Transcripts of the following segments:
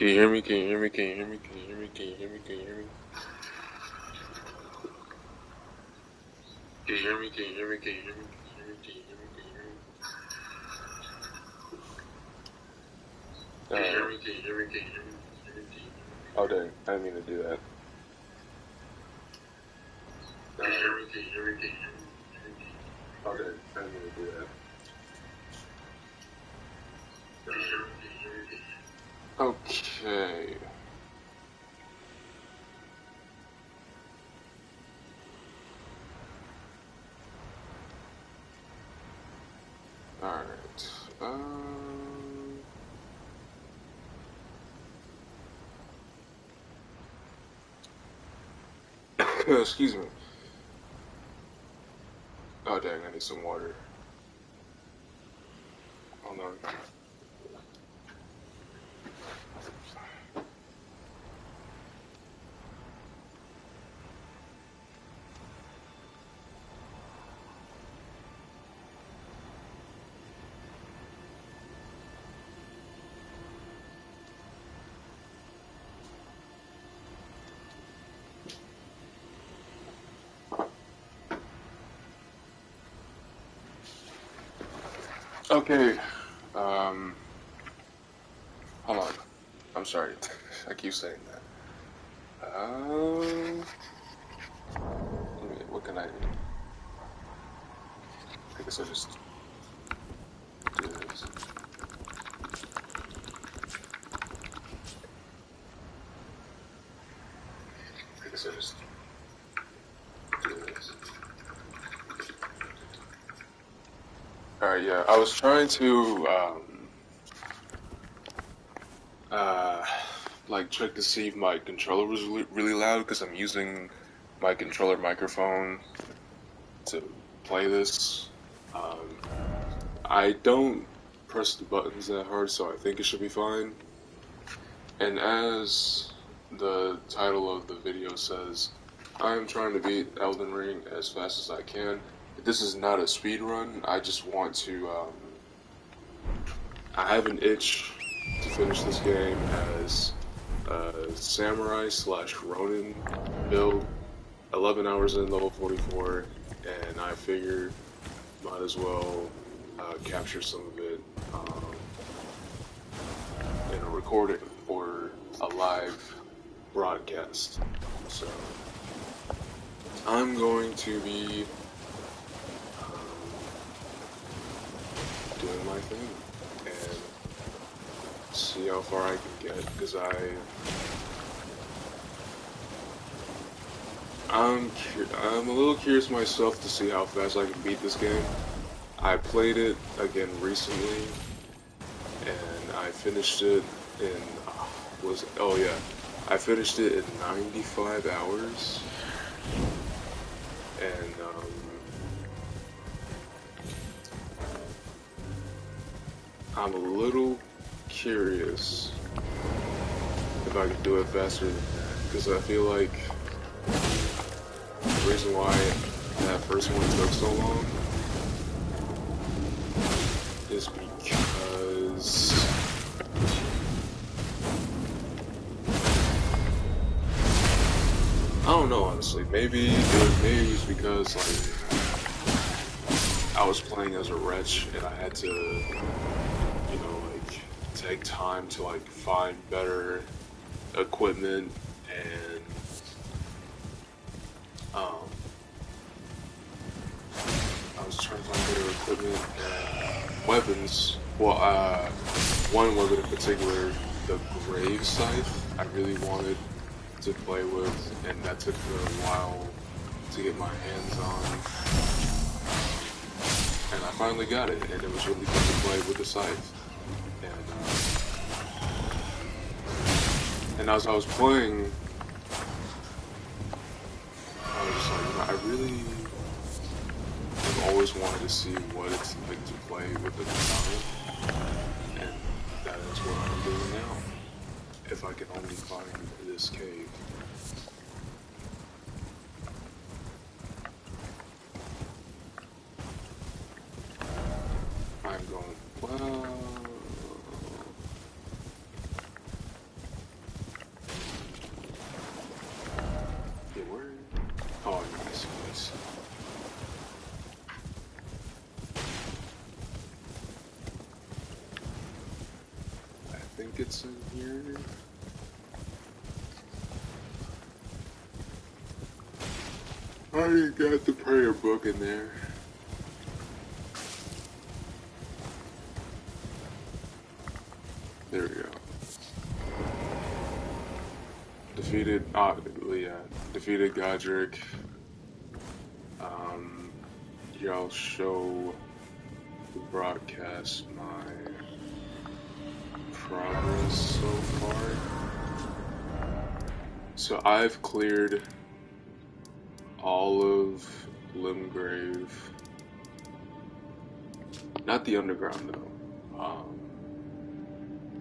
Can you hear me? Can you hear me? Can you hear me? Can you hear me? Can you hear me? Can you hear me? Can you hear me? Can you hear me? Can you hear me? Can you hear me? Can you hear me? Can you hear me? Can you hear me? Can you hear me? Can you hear me? Oh dang, I didn't mean to do that. Can you hear me? Can you hear me? Can you hear me? Oh dang, I didn't mean to do that. Can you hear me? Can you hear me? Can you hear me? Okay. Alright. Excuse me. Oh dang, I need some water. Hold on. Okay. Hold on. I'm sorry. I keep saying that. What can I do? I guess I'll just do this. I guess I'll just do this. Alright, yeah. I was trying to, like, check to see if my controller was really loud because I'm using my controller microphone to play this. I don't press the buttons that hard, so I think it should be fine. And as the title of the video says, I am trying to beat Elden Ring as fast as I can. This is not a speed run. I just want to, I have an itch to finish this game as a samurai slash Ronin build. 11 hours in level 44, and I figured might as well capture some of it in a recording or a live broadcast. So I'm going to be doing my thing and see how far I can get, because I'm a little curious myself to see how fast I can beat this game. I played it again recently, and I finished it in, I finished it in 95 hours, and I'm a little curious if I can do it faster than that, because I feel like the reason why that first one took so long is because I don't know, honestly. Maybe it's because like I was playing as a wretch and I had to, like take time to like find better equipment and I was trying to find better equipment and weapons. Well, one weapon in particular, the Grave Scythe, I really wanted to play with, and that took me a while to get my hands on. And I finally got it, and it was really fun to play with the scythe. And as I was playing, I was just like, I really have always wanted to see what it's like to play with the katana, and that is what I'm doing now. If I can only find this cave. I'm going, well, see. I think it's in here. I got the prayer book in there. There we go. Defeated Godric. Here I'll show the broadcast my progress so far. So I've cleared all of Limgrave. Not the underground though.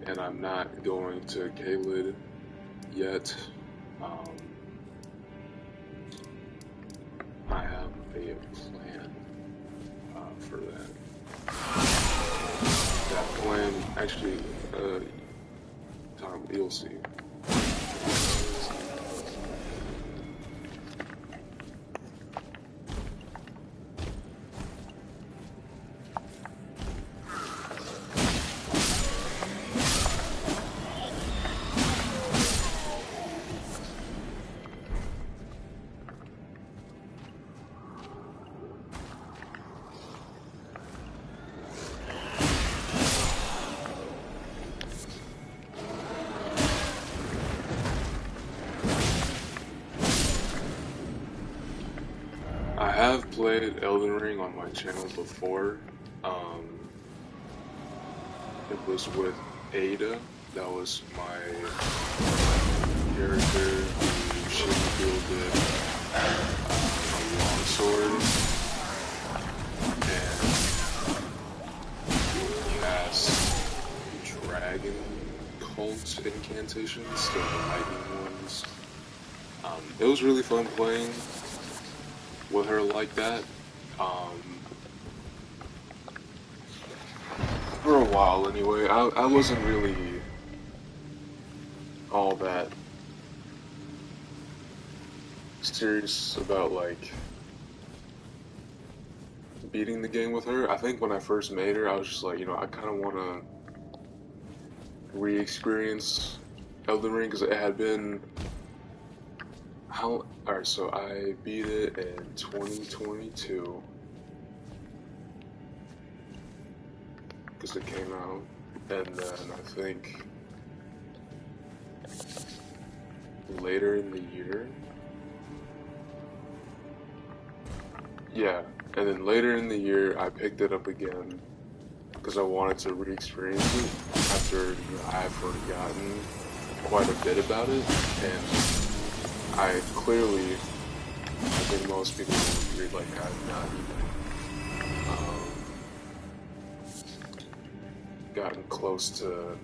And I'm not going to Caelid yet. I have a plan for that. That plan, actually, Tom, you'll see. I have played Elden Ring on my channel before. It was with Ada. That was my character who shielded a longsword and cast dragon cult incantations, the lightning ones. It was really fun playing with her like that. For a while anyway. I wasn't really all that serious about like beating the game with her. I think when I first made her, I was just like, you know, I kind of want to re-experience Elden Ring because it had been Alright, so I beat it in 2022 because it came out, and then I think later in the year, yeah, and then later in the year I picked it up again because I wanted to re-experience it after, you know, I had forgotten quite a bit about it, and I clearly, I think most people would agree, like, I've not even gotten close to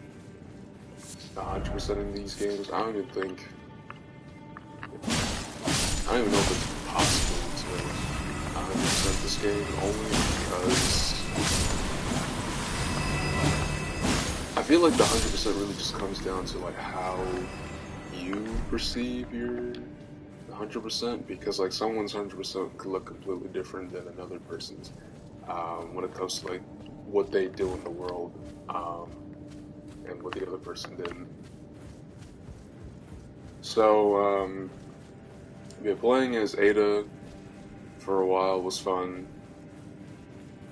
100% in these games. I don't even know if it's possible to 100% this game, only because I feel like the 100% really just comes down to, like, how you perceive your 100%, because like someone's 100% could look completely different than another person's when it comes to like what they do in the world and what the other person did. So yeah, playing as Ada for a while was fun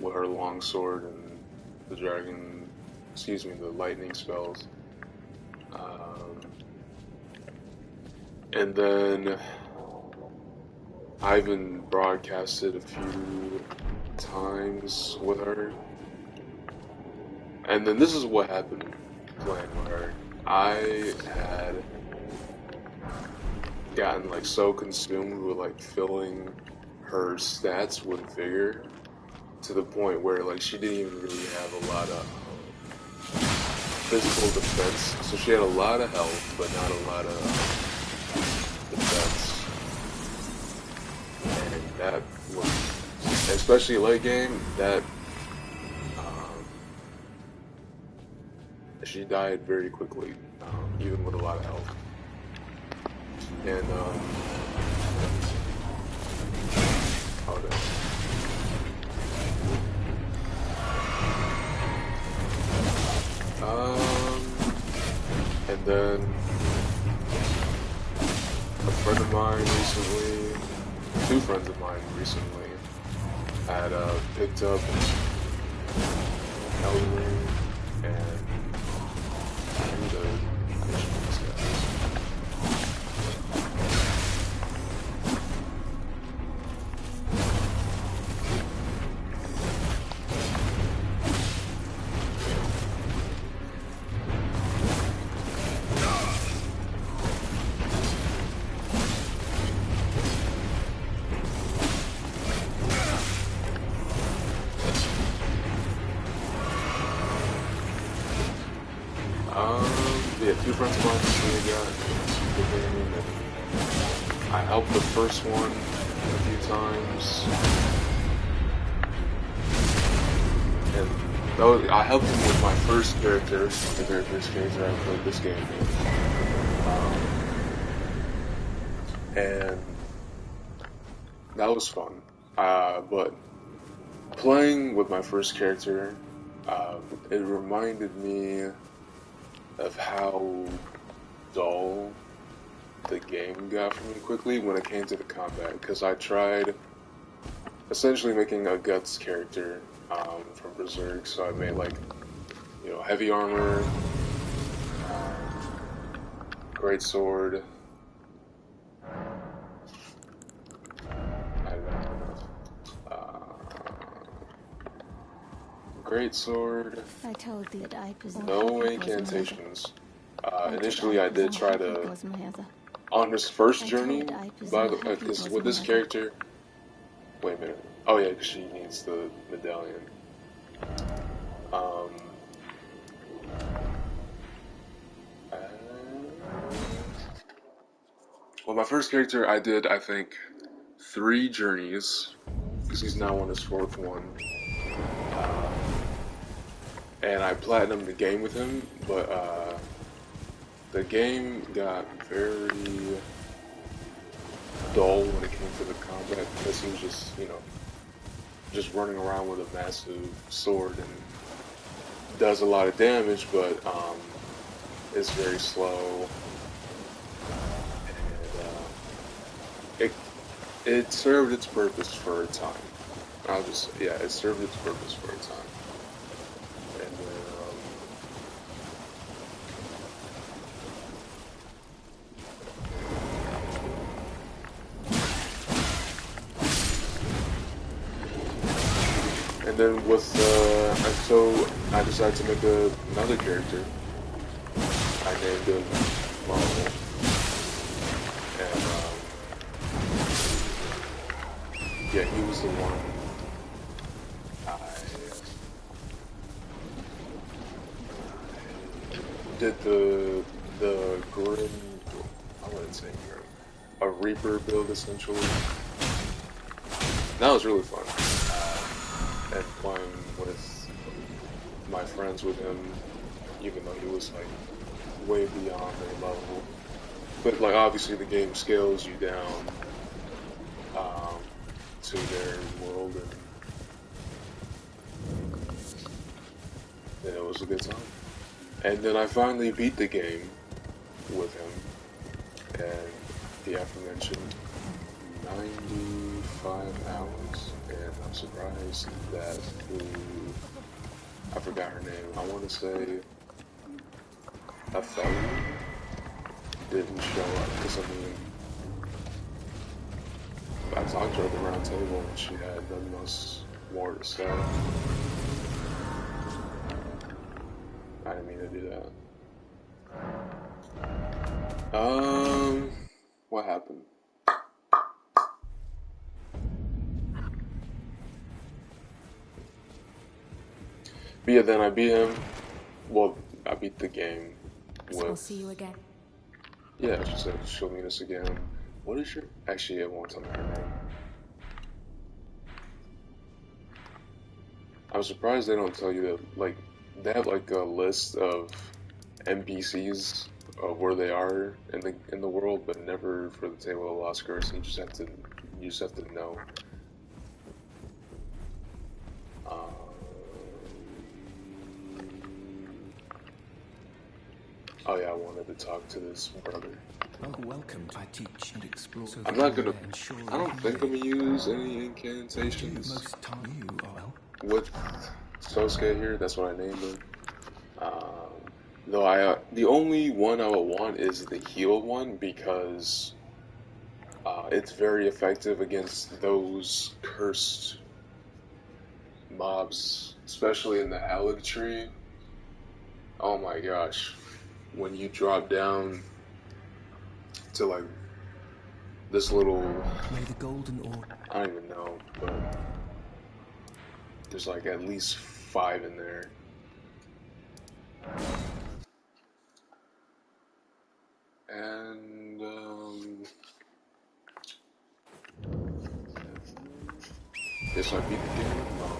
with her longsword and the the lightning spells. And then I even broadcasted a few times with her. And then this is what happened playing with her. I had gotten like so consumed with like filling her stats with vigor to the point where like she didn't even really have a lot of physical defense. So she had a lot of health, but not a lot of defense. And that was, especially late game, that she died very quickly, even with a lot of health. And then a friend of mine recently, two friends of mine recently, had picked up Elden Ring and I'm the missions guys. Yeah, two friends of mine recently got the game, and I helped the first one a few times, and I helped him with my first character, the very first character I played this game with, and that was fun. But playing with my first character, it reminded me of how dull the game got for me quickly when it came to the combat, because I tried essentially making a Guts character from Berserk, so I made like, heavy armor, great sword, I did not have enough, great sword, no incantations. Initially I did try to, on his first journey, by the because with this character, wait a minute. Oh yeah, because she needs the medallion. Um, well, my first character, I did, I think, 3 journeys, because he's now on his 4th one. And I platinumed the game with him, but the game got very dull when it came to the combat, because he was just running around with a massive sword and does a lot of damage, but is very slow. And it served its purpose for a time. It served its purpose for a time. And then with, so I decided to make another character. I named him Marvel. And, yeah, he was the one I did the grim, I wouldn't say grim, a Reaper build essentially. That was really fun. And playing with my friends with him, even though he was like way beyond their level. But like obviously the game scales you down to their world, and it was a good time. And then I finally beat the game with him, and the aforementioned 95 hours, and I'm surprised that I forgot her name, I want to say Othello didn't show up, because I mean, I talked to her at the round table and she had nothing else more to say. I didn't mean to do that. What happened? But yeah, then I beat him. Well, I beat the game with... I'll see you again. Yeah, she said she'll meet us again. What is your... Actually, it won't tell me her name. I'm surprised they don't tell you that, like, they have like a list of NPCs of where they are in the world, but never for the Table of Lost Curse. You just have to know. Oh yeah, I wanted to talk to this brother. Oh, welcome to I teach and explore. So I'm not gonna. I don't think I'm live. gonna use any Do incantations most time you are well. with Sosuke here. That's what I named him. Though the only one I would want is the heal one because it's very effective against those cursed mobs, especially in the Halig tree. Oh my gosh, when you drop down to like this little, May the golden ore. I don't even know, but there's like at least 5 in there. And yes, I beat the game. No.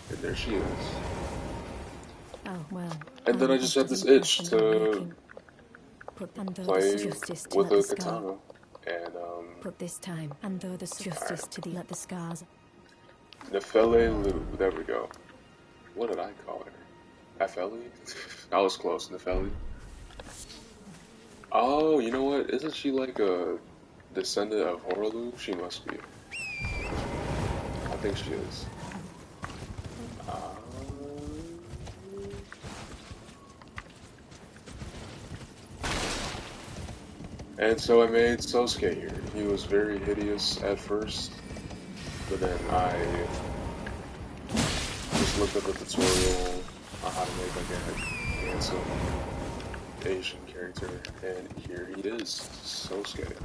And there she is. Oh well. And then I just had this itch to Put under the play justice to with let the a scar. katana. And Put this time under the justice to the let the scars. Nefele Lu. There we go. What did I call her? Nefeli? I was close. Nefeli. Oh, you know what? Isn't she like a descendant of Horolu? She must be. I think she is. And so I made Sosuke here. He was very hideous at first, but then I just looked up a tutorial on how to make like a handsome Asian character, and here he is, Sosuke.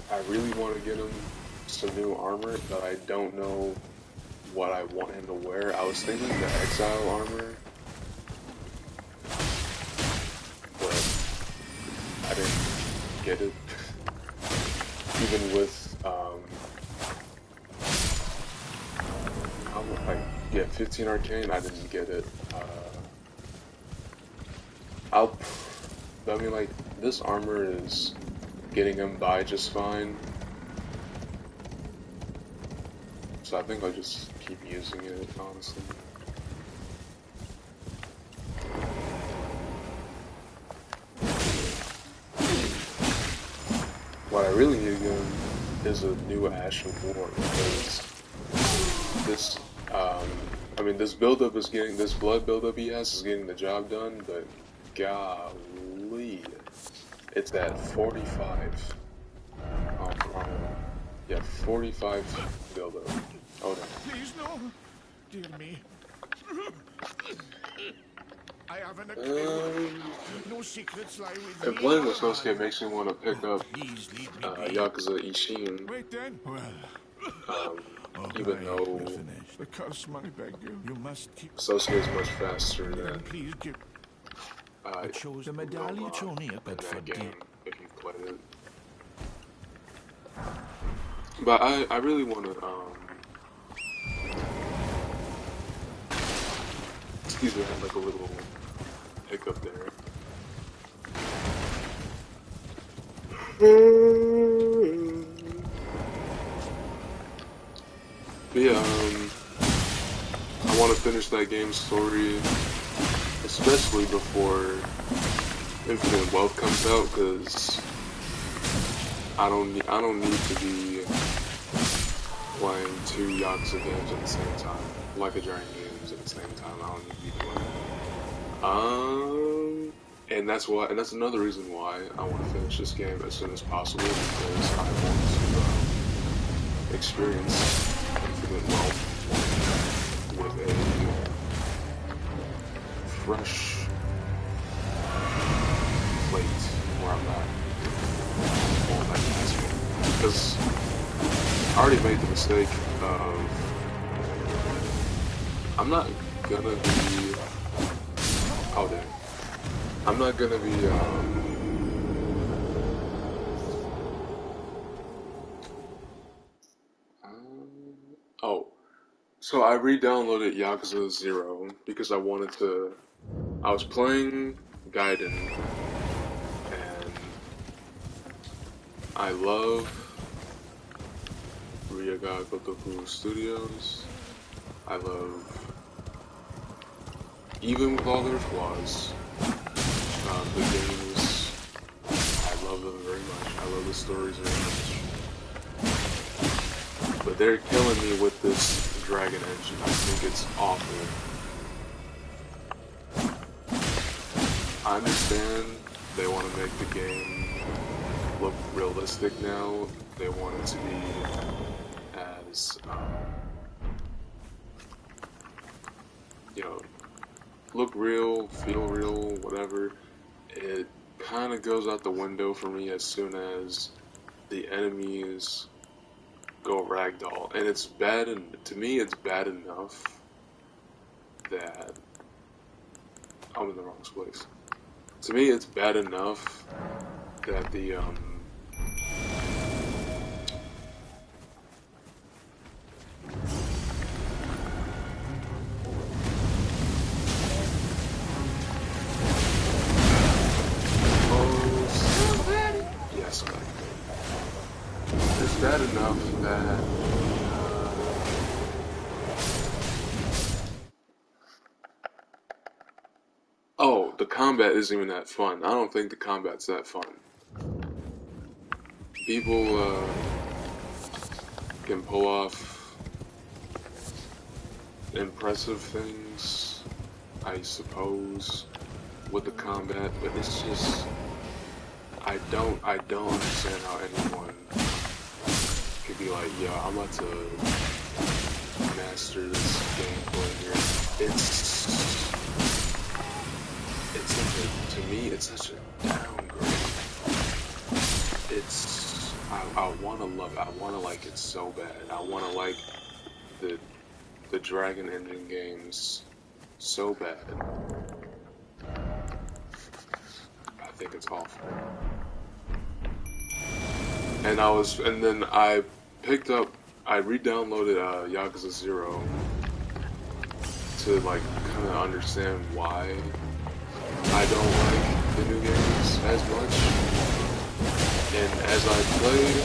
I really want to get him some new armor, but I don't know what I want him to wear. I was thinking the Exile armor, but I didn't get it. Even with, yeah, 15 Arcane, I didn't get it. I mean, like, this armor is getting him by just fine. So I think I'll just keep using it, honestly. What I really need again is a new Ash of War, because this, I mean, this buildup is getting, this blood buildup he has is getting the job done, but golly, it's at 45. Oh, wrong one. Yeah, 45 buildup. Oh no. Please no, dear me. I have an no secrets lie with And me. playing with Sosuke makes me want to pick up Please leave me be. Yakuza Ishin, Wait then. Well, even though finish. The curse, I beg you. You must keep. Sasuke is much faster than Please give. I chose the medallion Tony a in good for that game, deep. if you've played it. But I really want to, excuse me, I had like a little hiccup there. But yeah, I want to finish that game's story, especially before Infinite Wealth comes out, because I don't need to be playing 2 Yakuza games at the same time, like a Dragon games at the same time. I don't need to be playing. And that's another reason why I want to finish this game as soon as possible, because I want to experience Infinite Wealth with a fresh plate where I'm not all that asking. Because I already made the mistake of I'm not gonna be I'm not gonna be oh, so I re-downloaded Yakuza 0 because I was playing Gaiden, and I love Ryoga Gotoku Studios. I love, even with all their flaws, the games, I love them very much. I love the stories very much. But they're killing me with this Dragon engine. I think it's awful. I understand they want to make the game look realistic now. They want it to be as, you know, look real, feel real, whatever. It kind of goes out the window for me as soon as the enemies go ragdoll. And it's bad, and to me, it's bad enough that I'm in the wrong place. To me, it's bad enough that the, yes, it's bad enough that oh, the combat isn't even that fun. I don't think the combat's that fun. People can pull off impressive things, I suppose, with the combat, but it's just I don't understand how anyone could be like, yo, I'm about to master this gameplay here. It's such a, to me, it's such a downgrade. It's, I want to love it. I want to like it so bad. I want to like the Dragon Engine games so bad. I think it's awful. And then I picked up, I re-downloaded Yakuza 0 to like kind of understand why I don't like the new games as much. And as I played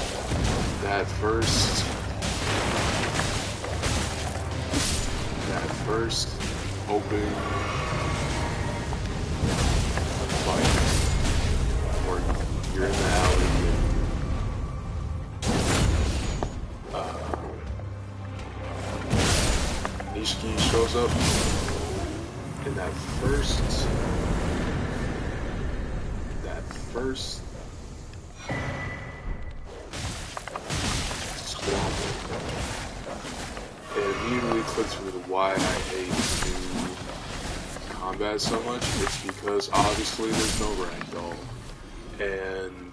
that first open fight where you're in the alley and Nishiki shows up in that first squabble. It immediately clicks with why I hate new combat so much. It's because obviously there's no ragdoll, and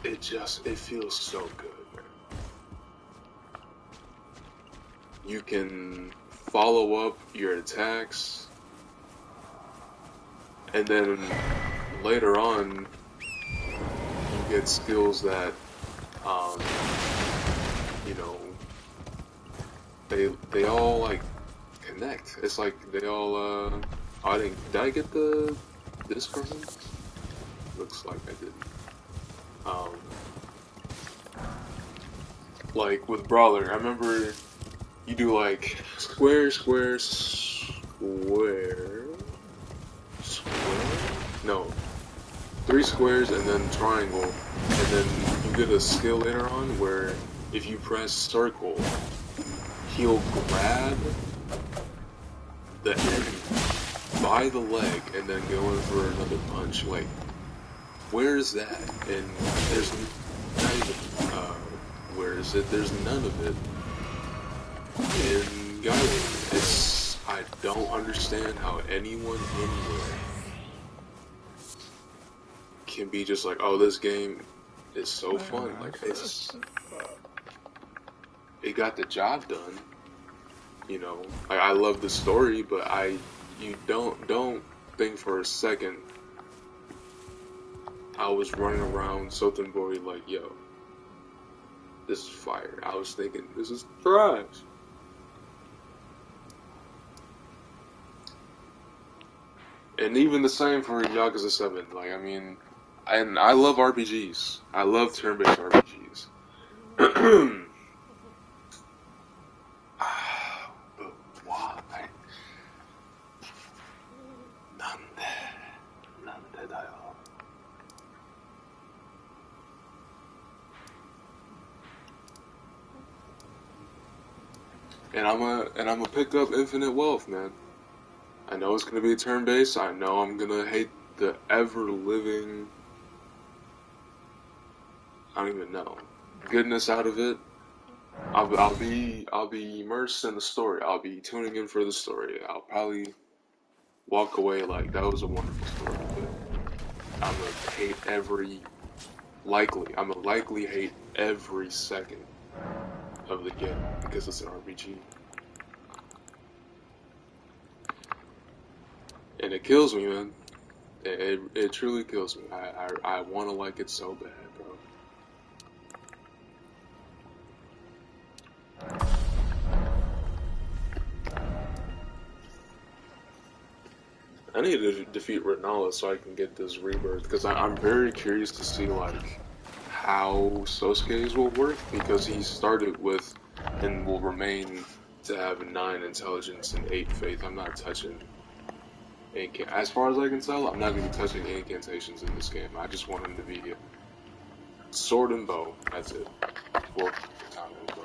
it feels so good, man. You can follow up your attacks, and then later on you get skills that you know, they all like connect. It's like they all did I get this person? Looks like I didn't. Like with Brawler, I remember you do like square, square, square, square? No. 3 squares and then triangle, and then you get a skill later on where if you press circle, he'll grab the enemy by the leg and then go in for another punch. Like, where is that? And there's not even, where is it? There's none of it in Gaiden. I don't understand how anyone anywhere can be just like, oh, this game is so fun. Like, it got the job done. You know, like, I love the story, but you don't think for a second I was running around Sotenbori like, yo, this is fire. I was thinking, this is trash. And even the same for Yakuza 7. Like, I mean, and I love RPGs. I love turn-based RPGs. But why? Nande. Nande dayo. And I'm gonna pick up Infinite Wealth, man. I know it's gonna be turn-based. I know I'm gonna hate the ever-living, I don't even know, goodness out of it. I'll be immersed in the story. I'll be tuning in for the story. I'll probably walk away like that was a wonderful story, but I'm gonna hate I'm gonna likely hate every second of the game because it's an RPG, and it kills me, man. It truly kills me. I want to like it so bad, bro. I need to defeat Renala so I can get this rebirth because I'm very curious to see like how Sosuke's will work because he started with and will remain to have 9 intelligence and 8 faith. I'm not touching as far as I can tell, I'm not gonna be touching incantations in this game. I just want him to be sword and bow. That's it. Well, katana and bow.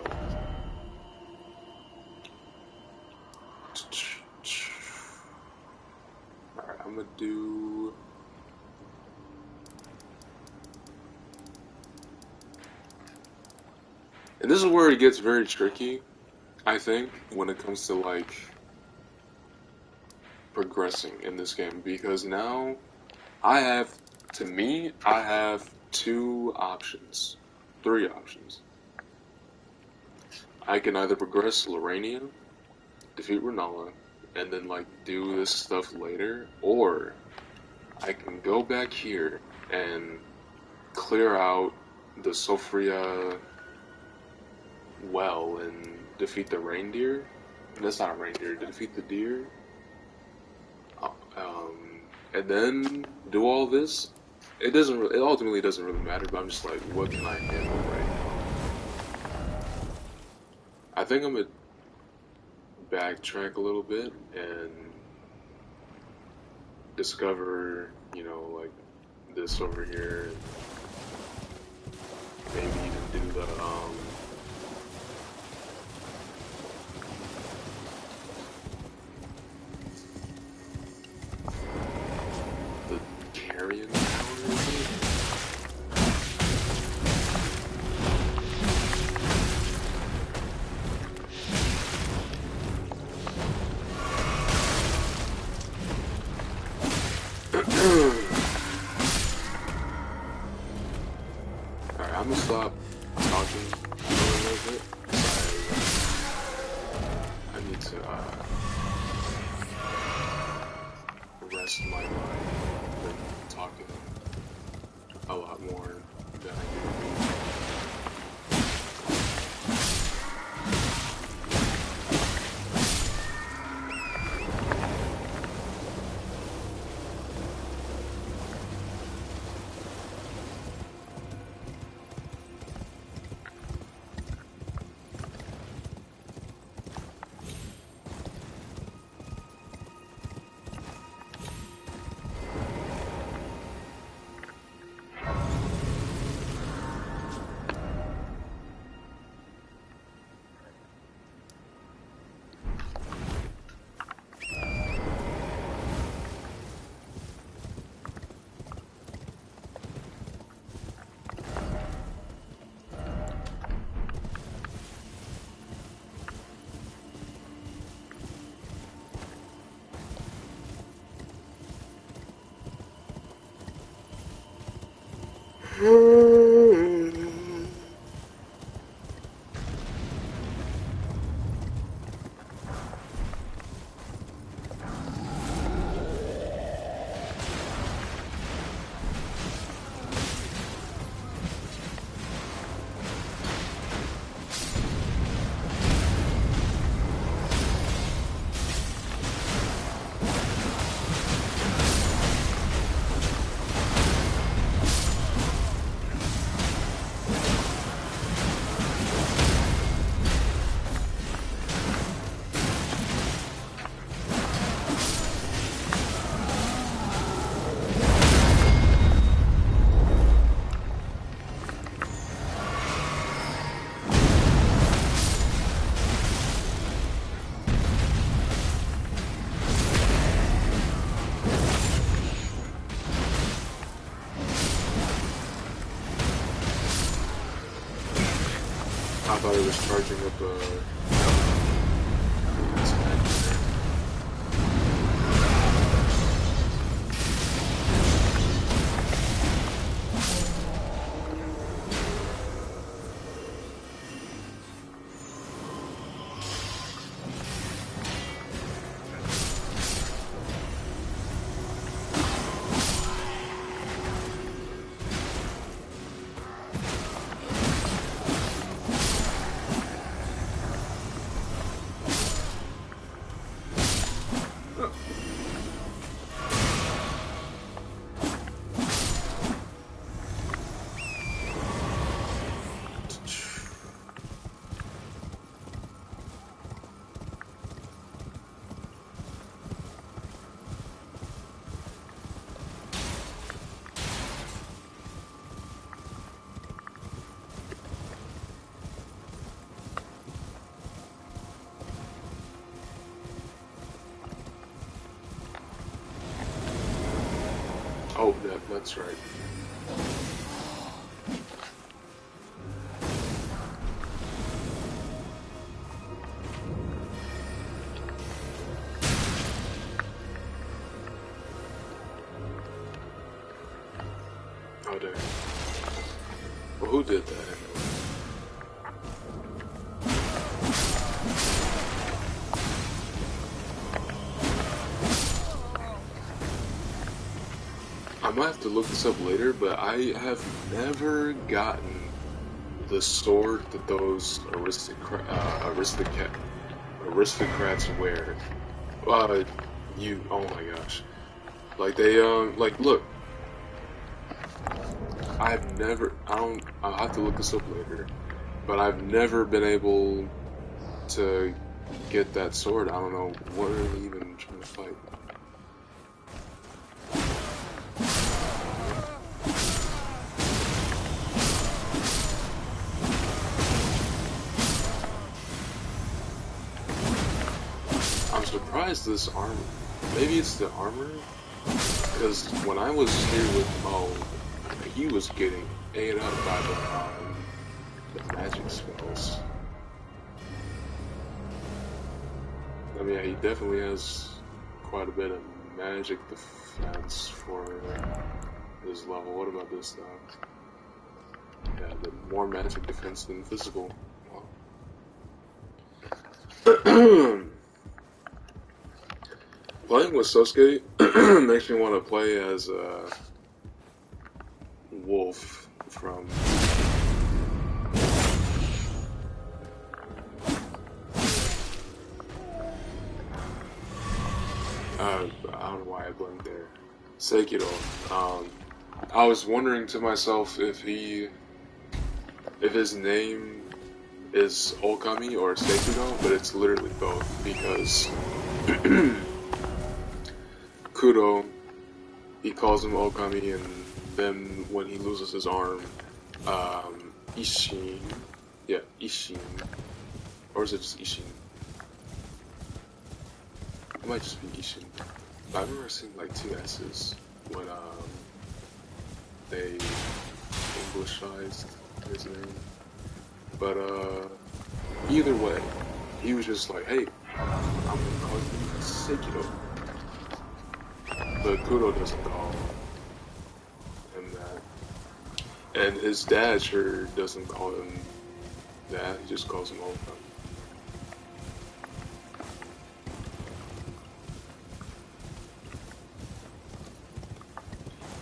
Alright, I'm gonna do. And this is where it gets very tricky, I think, when it comes to like progressing in this game because now I have 2 options, 3 options. I can either progress Lorania, defeat Renala, and then like do this stuff later, or I can go back here and clear out the Sofria well and defeat the reindeer. That's not a reindeer. To defeat the deer, and then do all this. It doesn't. It ultimately doesn't really matter. But I'm just like, what can I handle right now? I think I'm gonna backtrack a little bit and discover, like this over here, and maybe even do the carrion tower. Is it? Alright, I'm gonna stop talking a little bit. I need to rest my mind. I've been talking a lot more than I need to be. thought it was charging up a... Oh, that's right. Oh, dang. Well, who did that anyway? I might have to look this up later, but I have never gotten the sword that those aristocrats wear. Oh my gosh. Like they, like look, I'll have to look this up later, but I've never been able to get that sword. I don't know, what are they even trying to fight? I'm surprised this armor, maybe it's the armor? Because when I was here with Mo, he was getting ate up by the magic spells. I mean, yeah, he definitely has quite a bit of magic defense for his level. What about this though? Yeah, the more magic defense than physical. Wow. Playing with Sosuke makes me want to play as Wolf from... I don't know why I blinked there. Sekiro. I was wondering to myself if his name is Okami or Sekiro, but it's literally both, because Kuro, he calls him Okami, and then when he loses his arm, Ishin, yeah, Ishin, or is it just Ishin? It might just be Ishin. I remember seeing like two S's when they Englishized his name. But either way, he was just like, hey, I'm gonna call you Sekiro. But Kuro doesn't call him that. And his dad sure doesn't call him that, he just calls him Okami.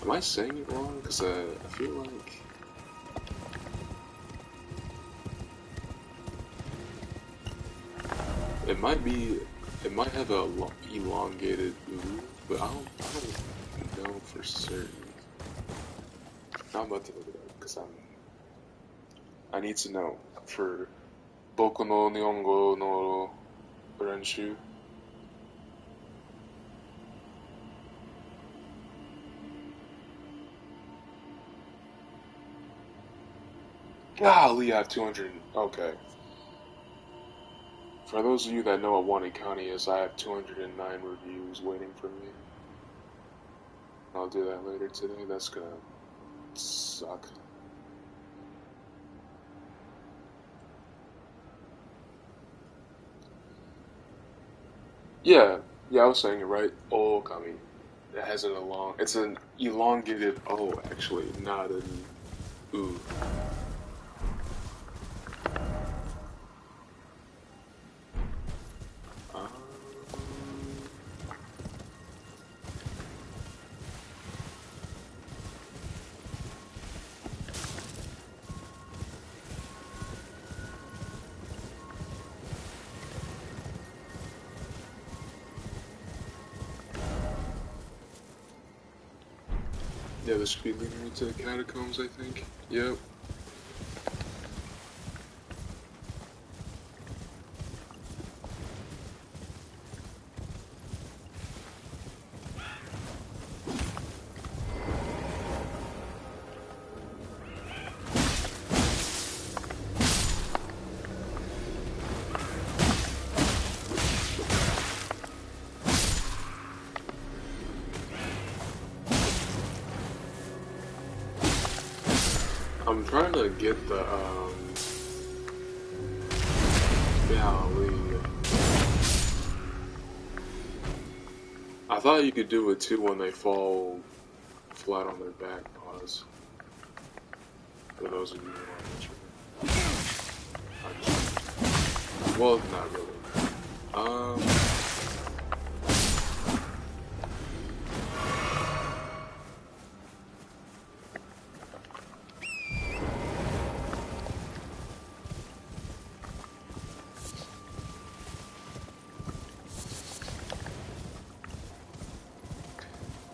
Am I saying it wrong? Because I feel like... It might have a elongated ooh, but I don't know for certain. I'm about to look it up, because I need to know for Boku no Nihongo no Renshu. Golly, I have 200. Okay. For those of you that know what Wani County is, I have 209 reviews waiting for me. I'll do that later today. That's gonna suck. Yeah, yeah, I was saying it right. Okami. It has it's an elongated O actually, not an U. Um, yeah, this should be leading me to the catacombs, I think. Yep. I'm trying to get the golly. I thought you could do it too when they fall flat on their back. Pause. For those of you who aren't watching. Well, not really. Um.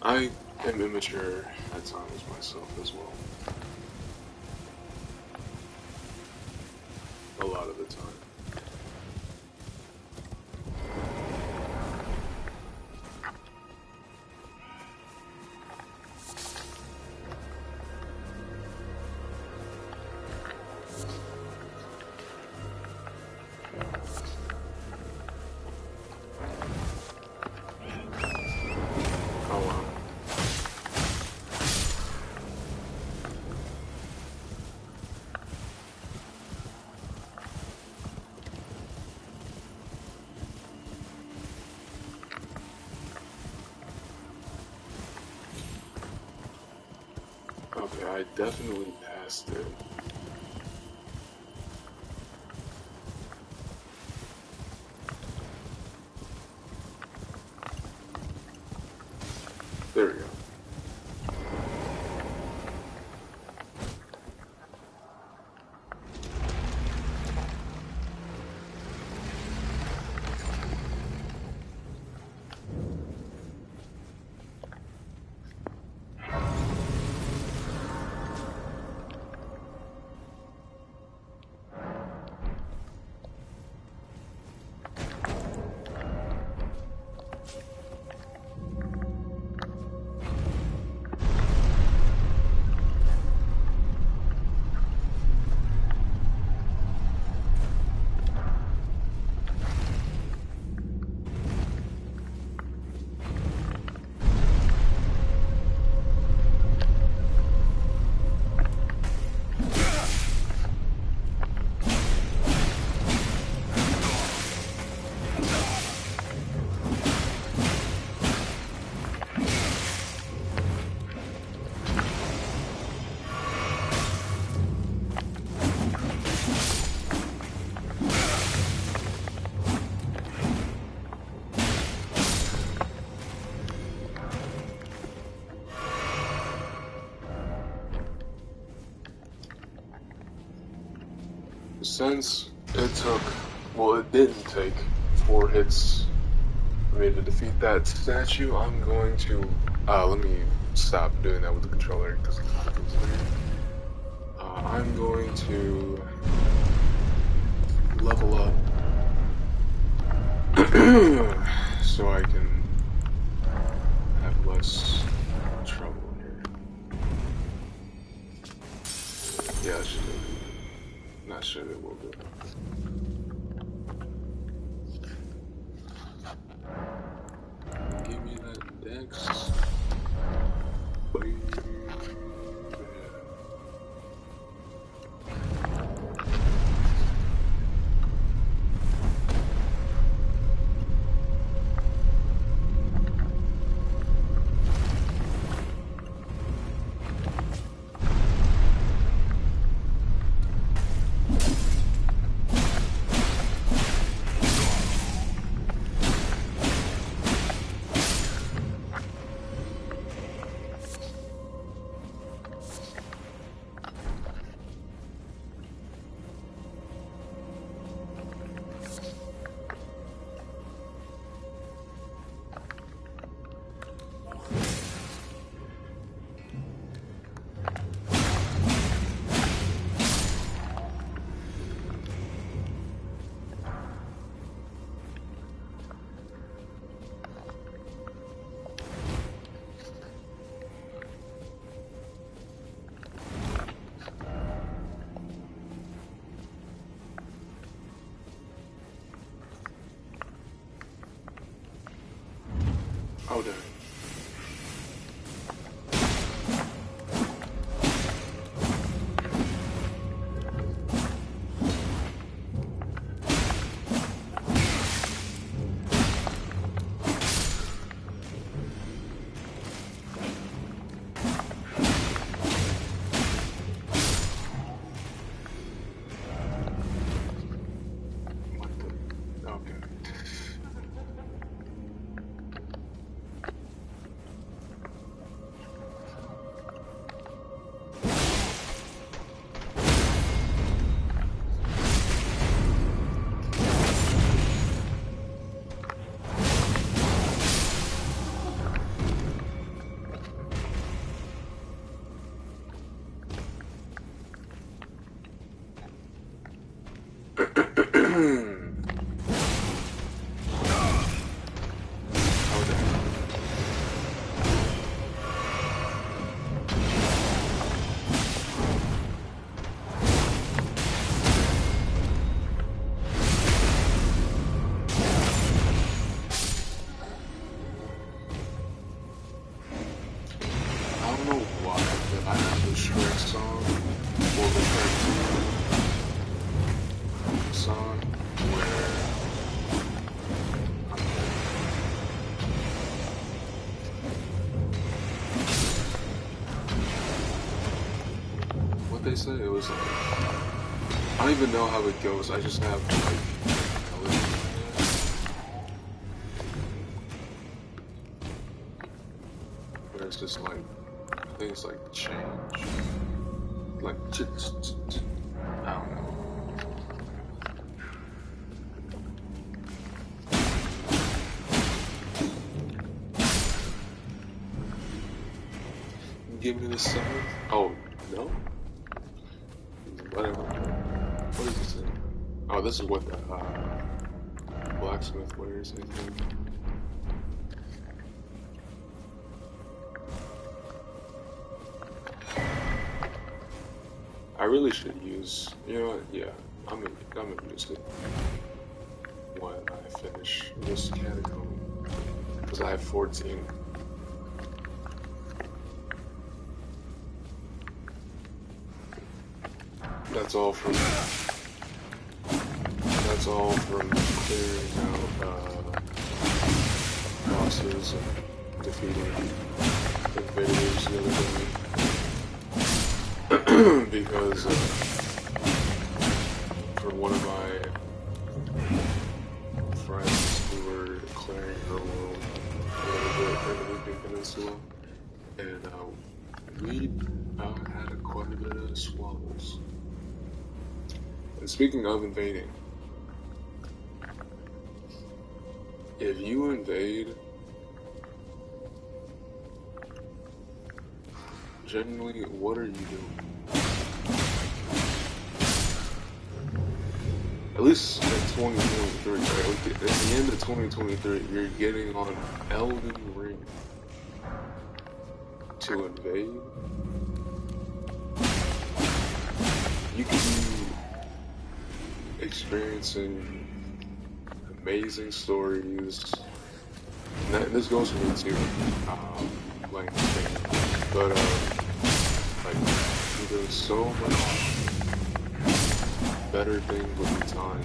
I am immature at times myself as well. A lot of the time. Oh wow. Okay, I definitely passed it. There we go. Since it took, well, it didn't take 4 hits for me to defeat that statue, I'm going to, let me stop doing that with the controller because it's weird. I'm going to level up so I can have less trouble here. Yeah, I should do it. Not sure that will do. Give me that dex. Oh, damn. What the? Okay. Oh, damn. I don't know why, but I have the Shrek song, or the Shrek song, where what they say, it was like, I don't even know how it goes, I just have like, melody in it, where it's just like, I think it's like change, like, I don't know. Give me the seventh? Oh, no? Whatever. What is this thing? Oh, this is what the blacksmith wears, I think. I really should use, you know what, yeah, I'm gonna use it when I finish this catacomb, because I have 14. That's all from clearing out bosses and defeating invaders the other day. Because for one of my friends who were clearing her world a little bit in the Looping Peninsula, and we had quite a bit of squabbles. And speaking of invading, if you invade, genuinely, what are you doing? At least in 2023, right? Like, at the end of 2023, you're getting on Elden Ring to invade. You could be experiencing amazing stories. And this goes for me too, playing this game. But like, you're doing so much better things with your time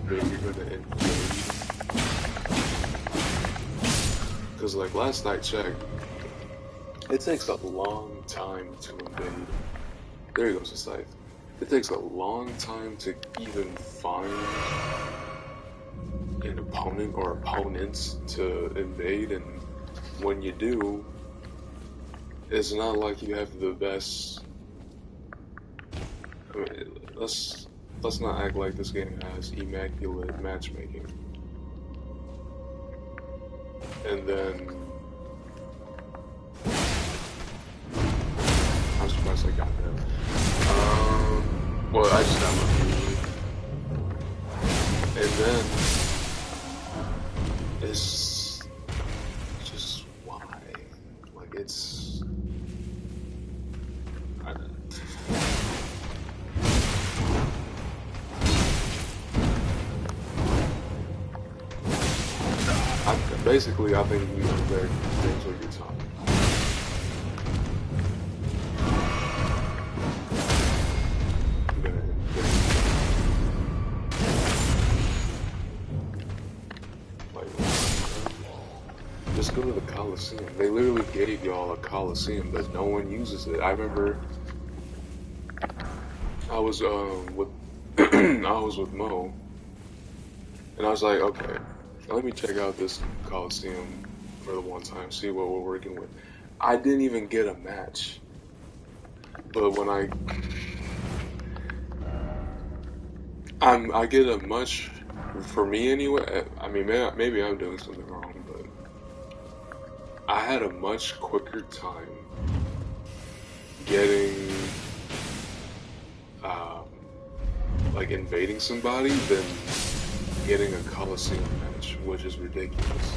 that you're gonna invade. Because like last night checked, it takes a long time to invade. There goes the scythe. It takes a long time to even find an opponent or opponents to invade, and when you do, it's not like you have the best. I mean, let's not act like this game has immaculate matchmaking. And then I'm surprised I got that. Well, I just got lucky. And then it's just why? Like it's basically, I think you better things with your time. Just go to the Coliseum. They literally gave y'all a Coliseum, but no one uses it. I remember I was with I was with Mo, and I was like, okay, let me check out this Coliseum for the one time, see what we're working with. I didn't even get a match, but when I get a much, for me anyway. I mean, maybe I'm doing something wrong, but I had a much quicker time getting, like invading somebody than getting a Coliseum match, which is ridiculous.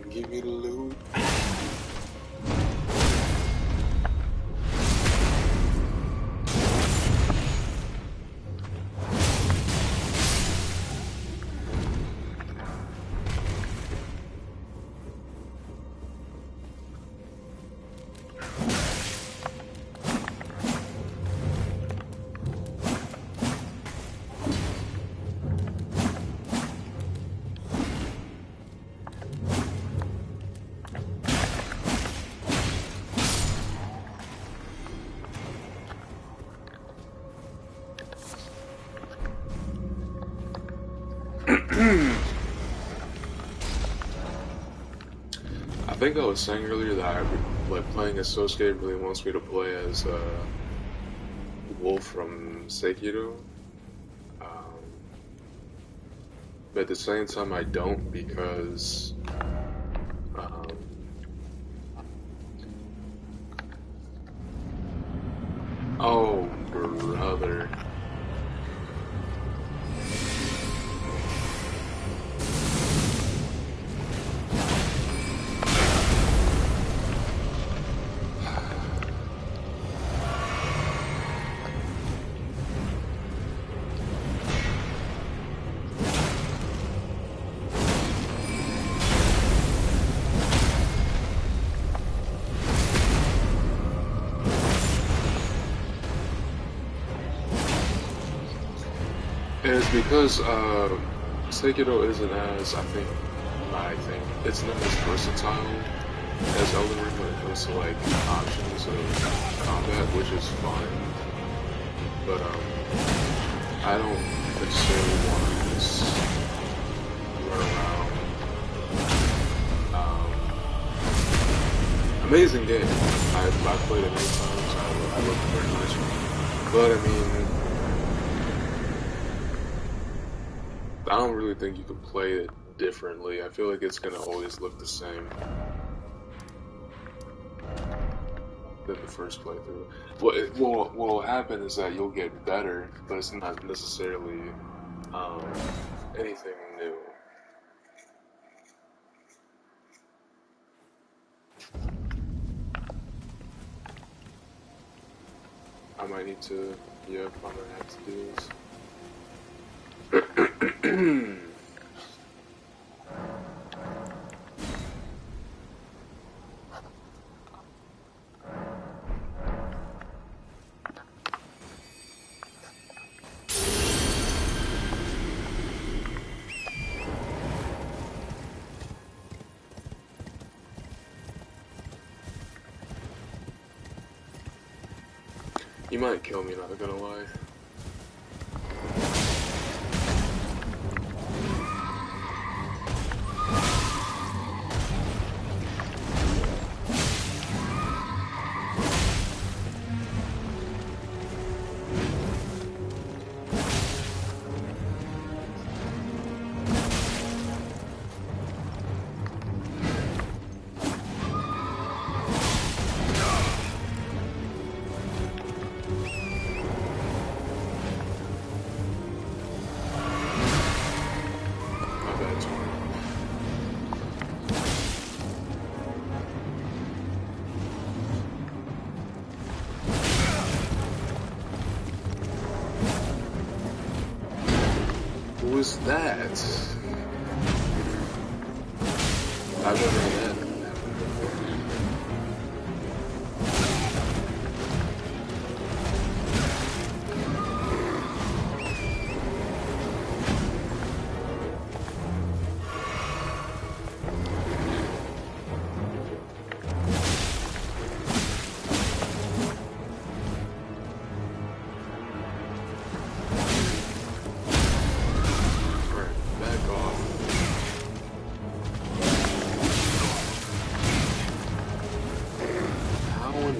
Give me the loot. I think I was saying earlier that like playing as Sosuke really wants me to play as Wolf from Sekiro, but at the same time I don't because um, oh brother. It's because Sekiro isn't as, I think, it's not as versatile as Elden Ring when it comes to like options of combat, which is fine. But I don't necessarily want to just run around. Amazing game. I've played it many times. I love it very much. But I mean, I don't really think you can play it differently. I feel like it's gonna always look the same than the first playthrough. What will happen is that you'll get better, but it's not necessarily anything new. I might need to, yep, I might have to do this. You might kill me, not gonna lie. Who is that? I've never had that.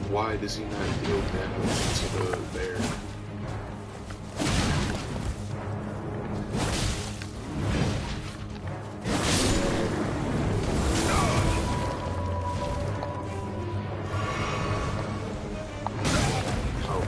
Why does he not deal damage to the bear? Oh.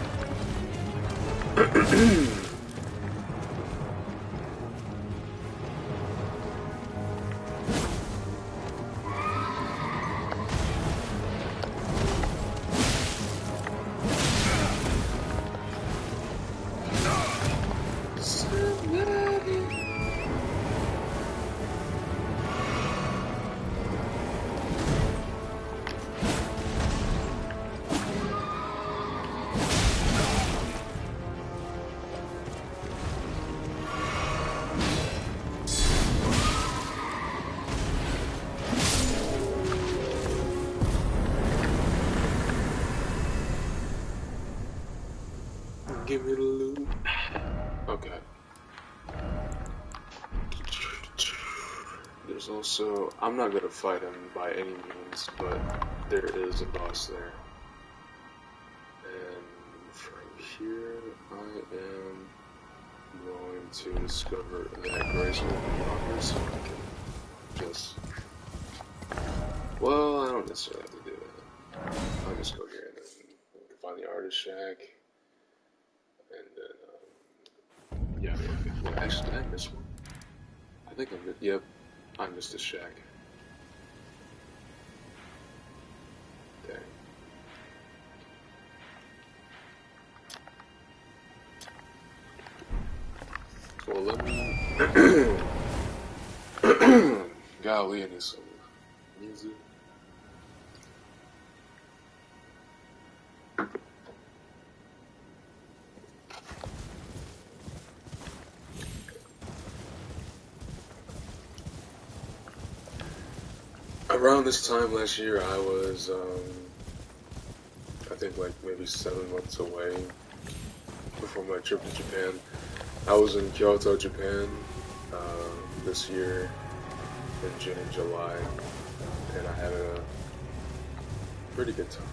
Give me the loot. Okay. There's also... I'm not gonna fight him by any means, but there is a boss there. And from here, I am going to discover that graceful yonder so I can just... Well, I don't necessarily have to do that. I'll just go here and then find the artist shack. And then, yeah, actually, did I miss one? I think I missed, yep, I missed a shack. Dang. Well, let me, golly, I need some music. Around this time last year, I was, I think like maybe 7 months away before my trip to Japan. I was in Kyoto, Japan, this year in June and July, and I had a pretty good time.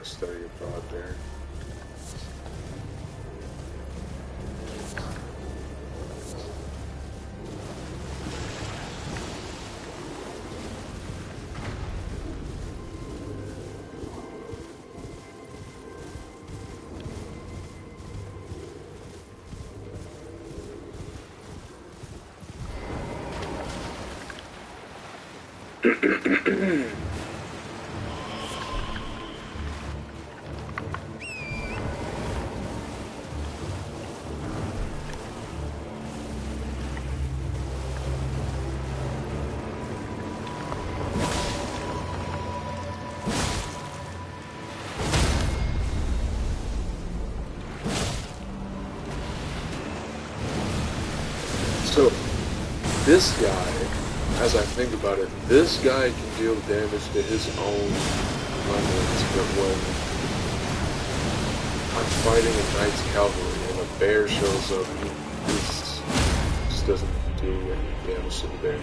Study abroad there. So, this guy, as I think about it, this guy can deal damage to his own lemons, but when I'm fighting a knight's cavalry and a bear shows up, he just doesn't do any damage to the bear.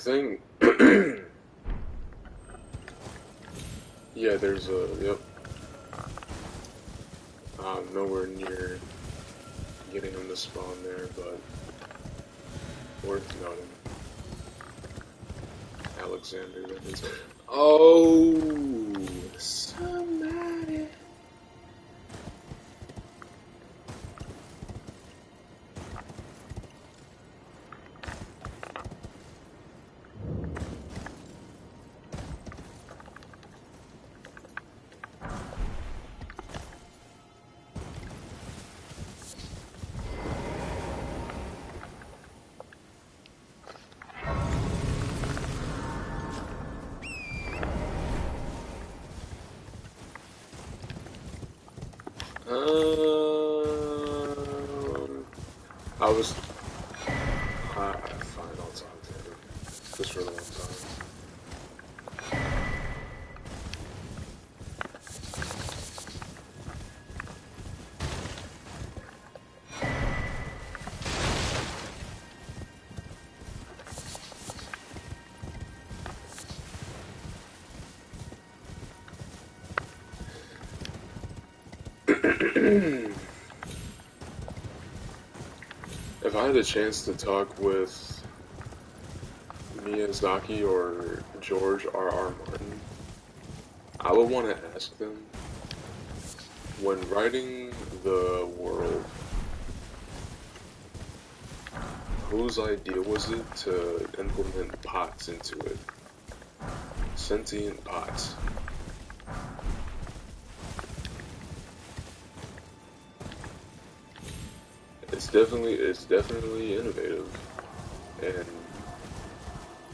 think, yeah, there's a, yep. Nowhere near getting him to spawn there, but worth noting. Alexander, that is. Oh, somebody. I was. Fine, I'll talk to him. Just for the one time. If I had a chance to talk with Miyazaki or George R.R. Martin, I would want to ask them, when writing the world, whose idea was it to implement pots into it? Sentient pots. It's definitely innovative and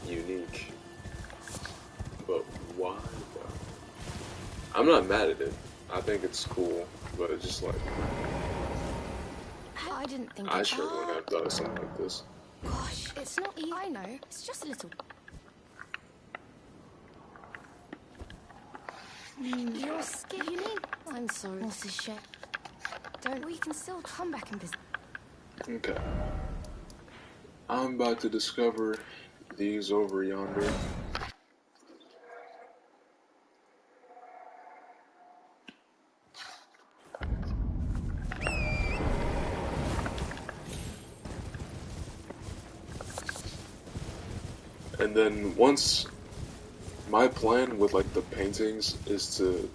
unique. But why though? I'm not mad at it. I think it's cool, but it's just like I didn't think I it. sure wouldn't have thought of something like this. Gosh, it's not easy. I know. It's just a little. You're scared. You mean? I'm sorry. What a shame. Don't we can still come back and visit. Okay. I'm about to discover these over yonder. And then once my plan with like the paintings is to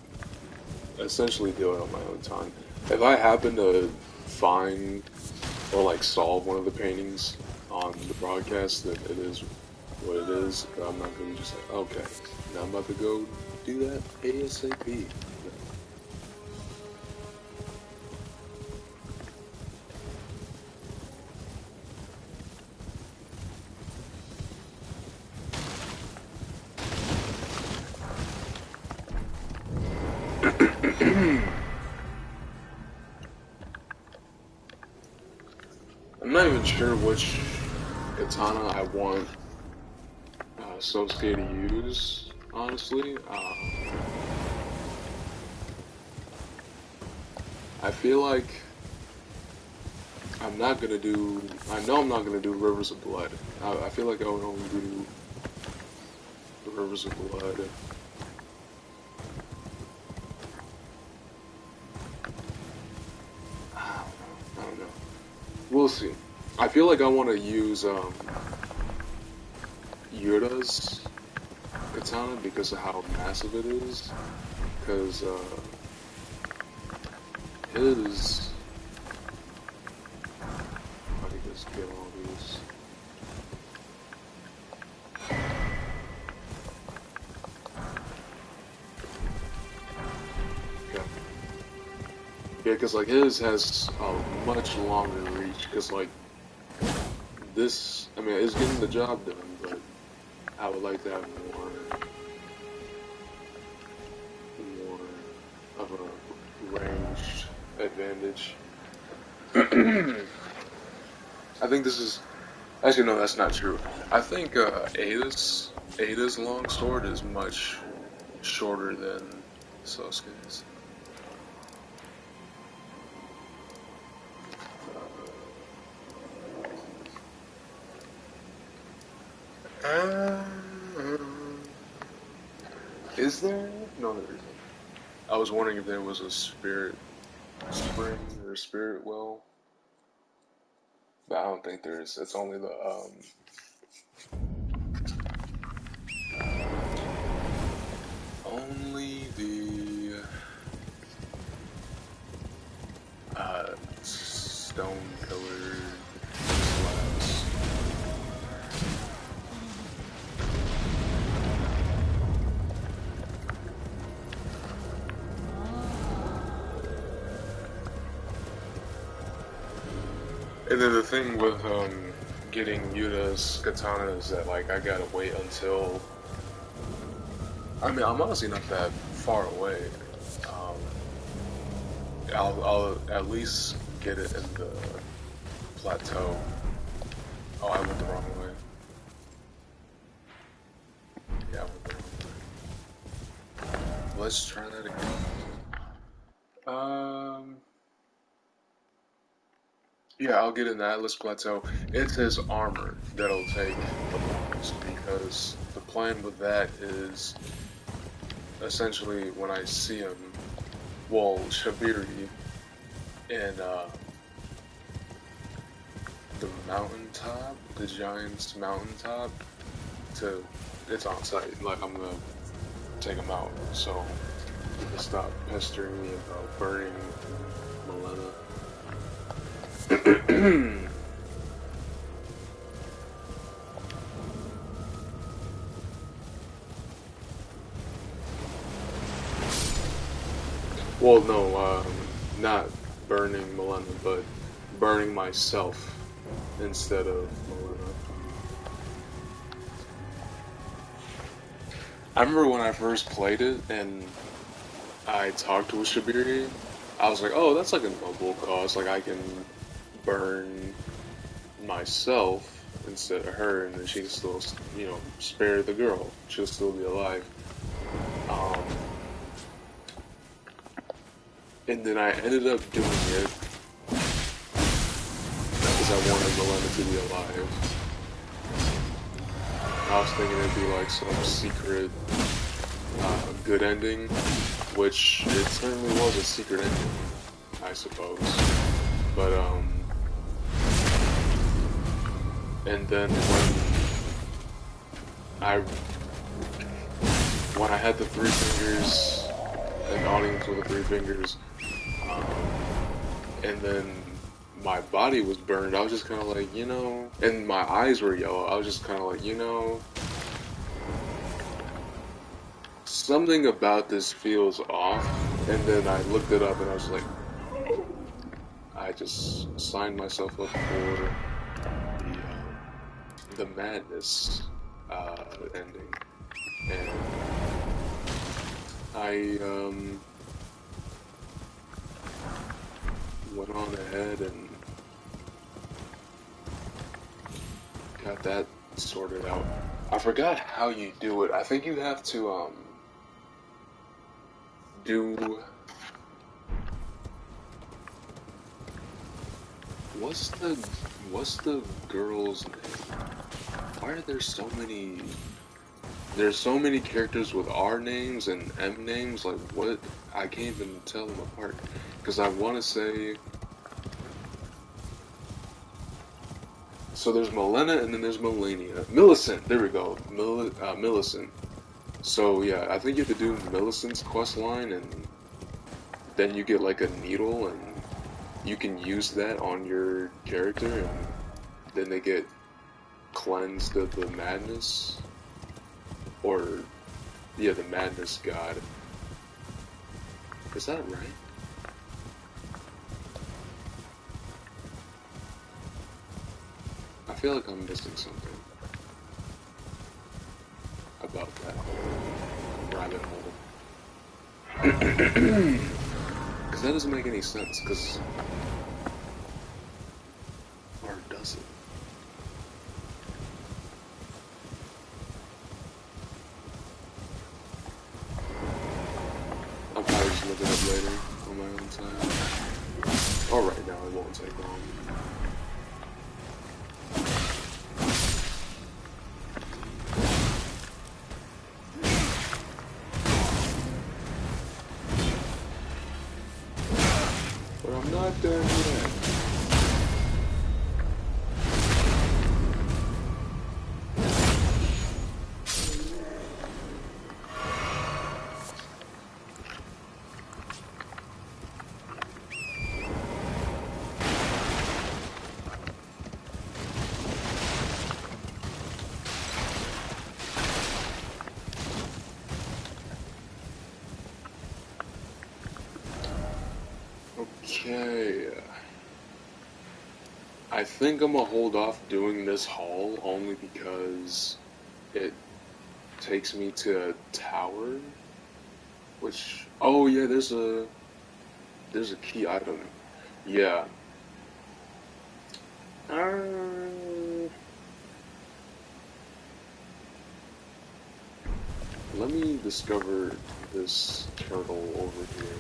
essentially do it on my own time. If I happen to find or like solve one of the paintings on the broadcast, then it is what it is. But I'm not gonna be just like, okay, now I'm about to go do that ASAP. I'm not even sure which katana I want Sosuke to use, honestly. I feel like I'm not gonna do. I know I'm not gonna do Rivers of Blood. I feel like I would only do Rivers of Blood. I don't know. We'll see. I feel like I want to use Yura's katana because of how massive it is. Because his. How do you just get all these? Okay. Yeah, because like his has a much longer reach. Because like this, I mean, it's getting the job done, but I would like to have more of a ranged advantage. I think this is actually no, that's not true. I think Ada's long sword is much shorter than Sasuke's. Is there? No, there isn't. I was wondering if there was a spirit spring or spirit well, but I don't think there is. It's only the stone pillar slabs. And then the thing with getting Yuta's katana is that like I gotta wait until. I mean, I'm honestly not that far away. I'll at least get it in the plateau. Oh, I went the wrong way. Yeah, I went the wrong way. Let's try that again. Yeah, I'll get in the Atlas Plateau. It's his armor that'll take the longest because the plan with that is essentially when I see him, well, Shabiri in the mountaintop, the giant's mountaintop, it's on site. Like I'm gonna take him out, so he can stop pestering me about burning Milena. Well, no, not burning Milena, but burning myself instead of Milena. I remember when I first played it and I talked to a Shabiri, I was like, oh, that's like a noble cause, like I can burn myself instead of her, and then she can still, you know, spare the girl. She'll still be alive. And then I ended up doing it because I wanted Milena to be alive. I was thinking it'd be like some secret good ending, which it certainly was a secret ending, I suppose. But and then when I had the three fingers, an audience with the three fingers, and then my body was burned, I was just kind of like, you know, and my eyes were yellow, I was just kind of like, you know, something about this feels off, and then I looked it up and I was like, I just signed myself up for the madness ending, and I went on ahead and got that sorted out. I forgot how you do it. I think you have to do what's the girl's name? Why are there so many? There's so many characters with R names and M names. Like what? I can't even tell them apart. Because I want to say. So there's Milena and then there's Melania. Millicent. There we go. Millicent. So yeah, I think you have to do Millicent's quest line, and then you get like a needle, and you can use that on your character, and then they get cleansed of the madness, or yeah, the madness god. Is that right? I feel like I'm missing something about that whole rabbit hole. Because that doesn't make any sense, because... Or does it? I'll probably just look it up later on my own time. Or right now, it won't take long. not done yet. Okay. I think I'm gonna hold off doing this haul only because it takes me to a tower, which, oh yeah, there's a key item. Yeah. Let me discover this turtle over here.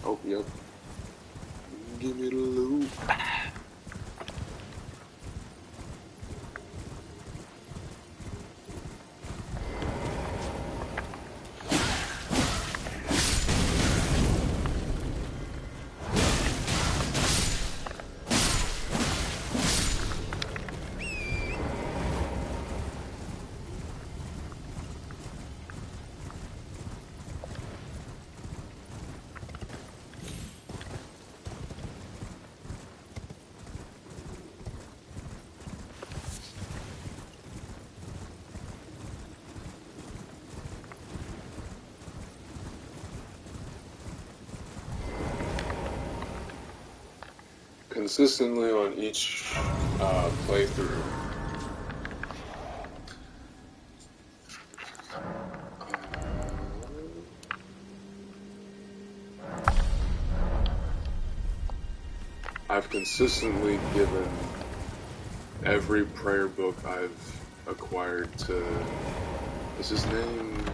Oh, yep. Give me the loot. Consistently on each playthrough, I've consistently given every prayer book I've acquired to, is his name,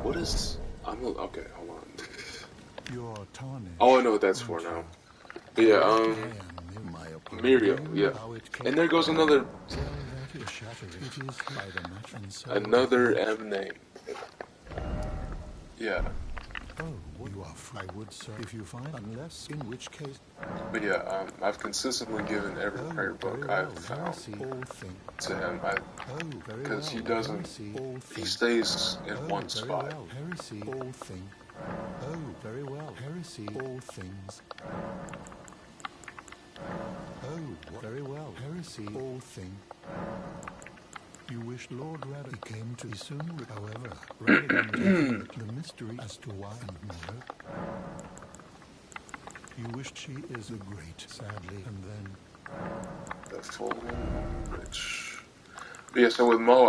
what is, okay, hold on. You're tarnished. Oh, I know what that's for now. But yeah, Muriel, yeah. And there goes another M name. Yeah. Oh, you are free. I would, sir, if you find, unless, in which case. But yeah, I've consistently given every prayer book I've found to him, because he doesn't, he stays in one spot. Heresy, all thing. Oh, very well. Heresy, all things. Oh, very well. Heresy, all thing. You wish Lord Radar came to be soon, however, rather than the mystery as to why and more. You wished she is a great, sadly, and then The full rich. But yeah, so with Mo,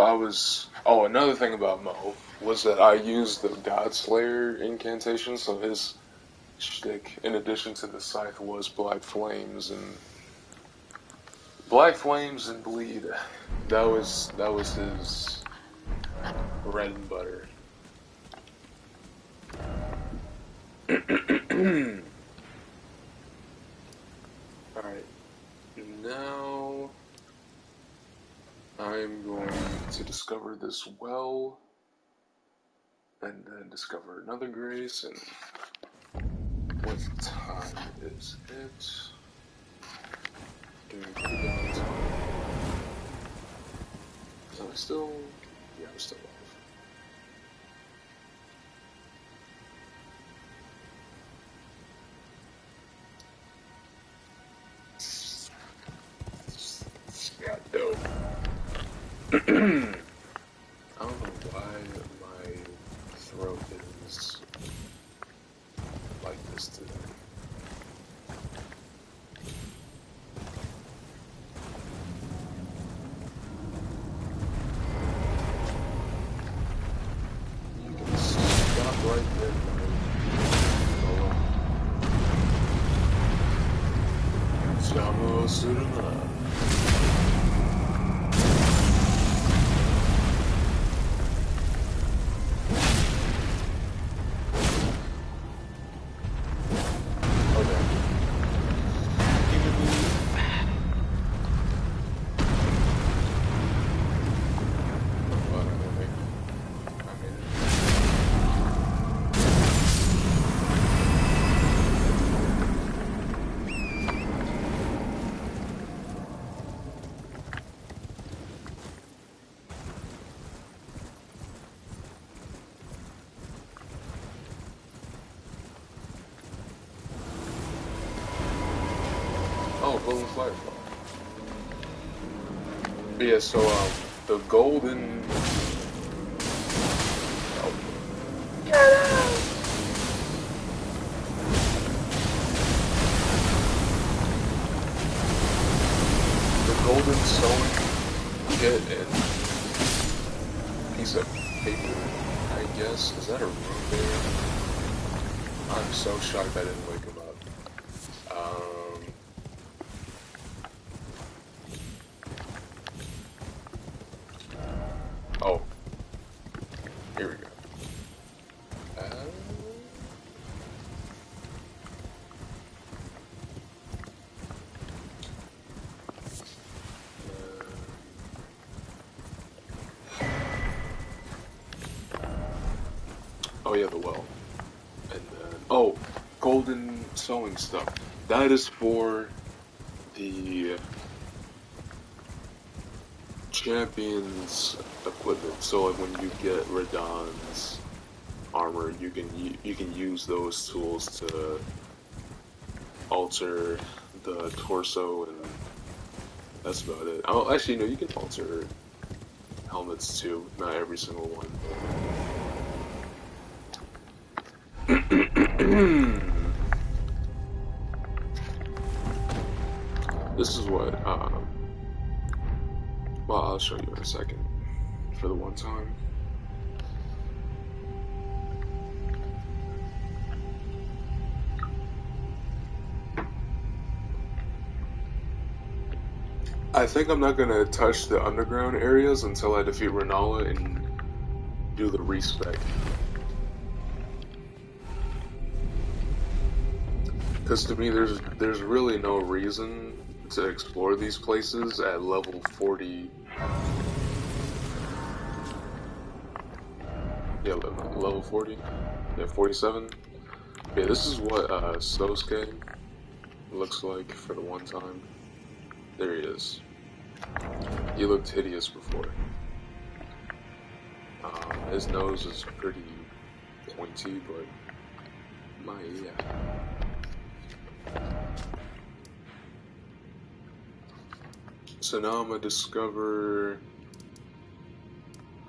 oh, another thing about Mo was that I used the Godslayer incantation, so his shtick, in addition to the scythe, was Black Flames and Bleed. That was his bread and butter. Alright, now I'm going to discover this well, and then discover another grace, and what time is it? Doing pretty good on time. So I'm still, yeah, I'm still alive. Yeah, dope. I don't know why my throat is like this today. You can stop right there. Chamo Suruna. golden firefly. But yeah, so the golden. Oh. Get out! The golden sewing kit and piece of paper, I guess. Is that a room there? I'm so shocked I didn't wake him up. Oh. Here we go. Oh yeah, the well. And then, oh, golden sewing stuff. That is for the champion's equipment. So like when you get Radahn's armor, you can use those tools to alter the torso, and that's about it. Oh, actually, no, you can alter helmets too. Not every single one. This is what, well, I'll show you in a second, for the one time. I think I'm not gonna touch the underground areas until I defeat Renala and do the respec. Because to me, there's really no reason to explore these places at level 40. Yeah, level 40? Yeah, 47? Yeah, this is what Sosuke looks like for the one time. There he is. He looked hideous before. His nose is pretty pointy, but yeah. So now I'm gonna discover.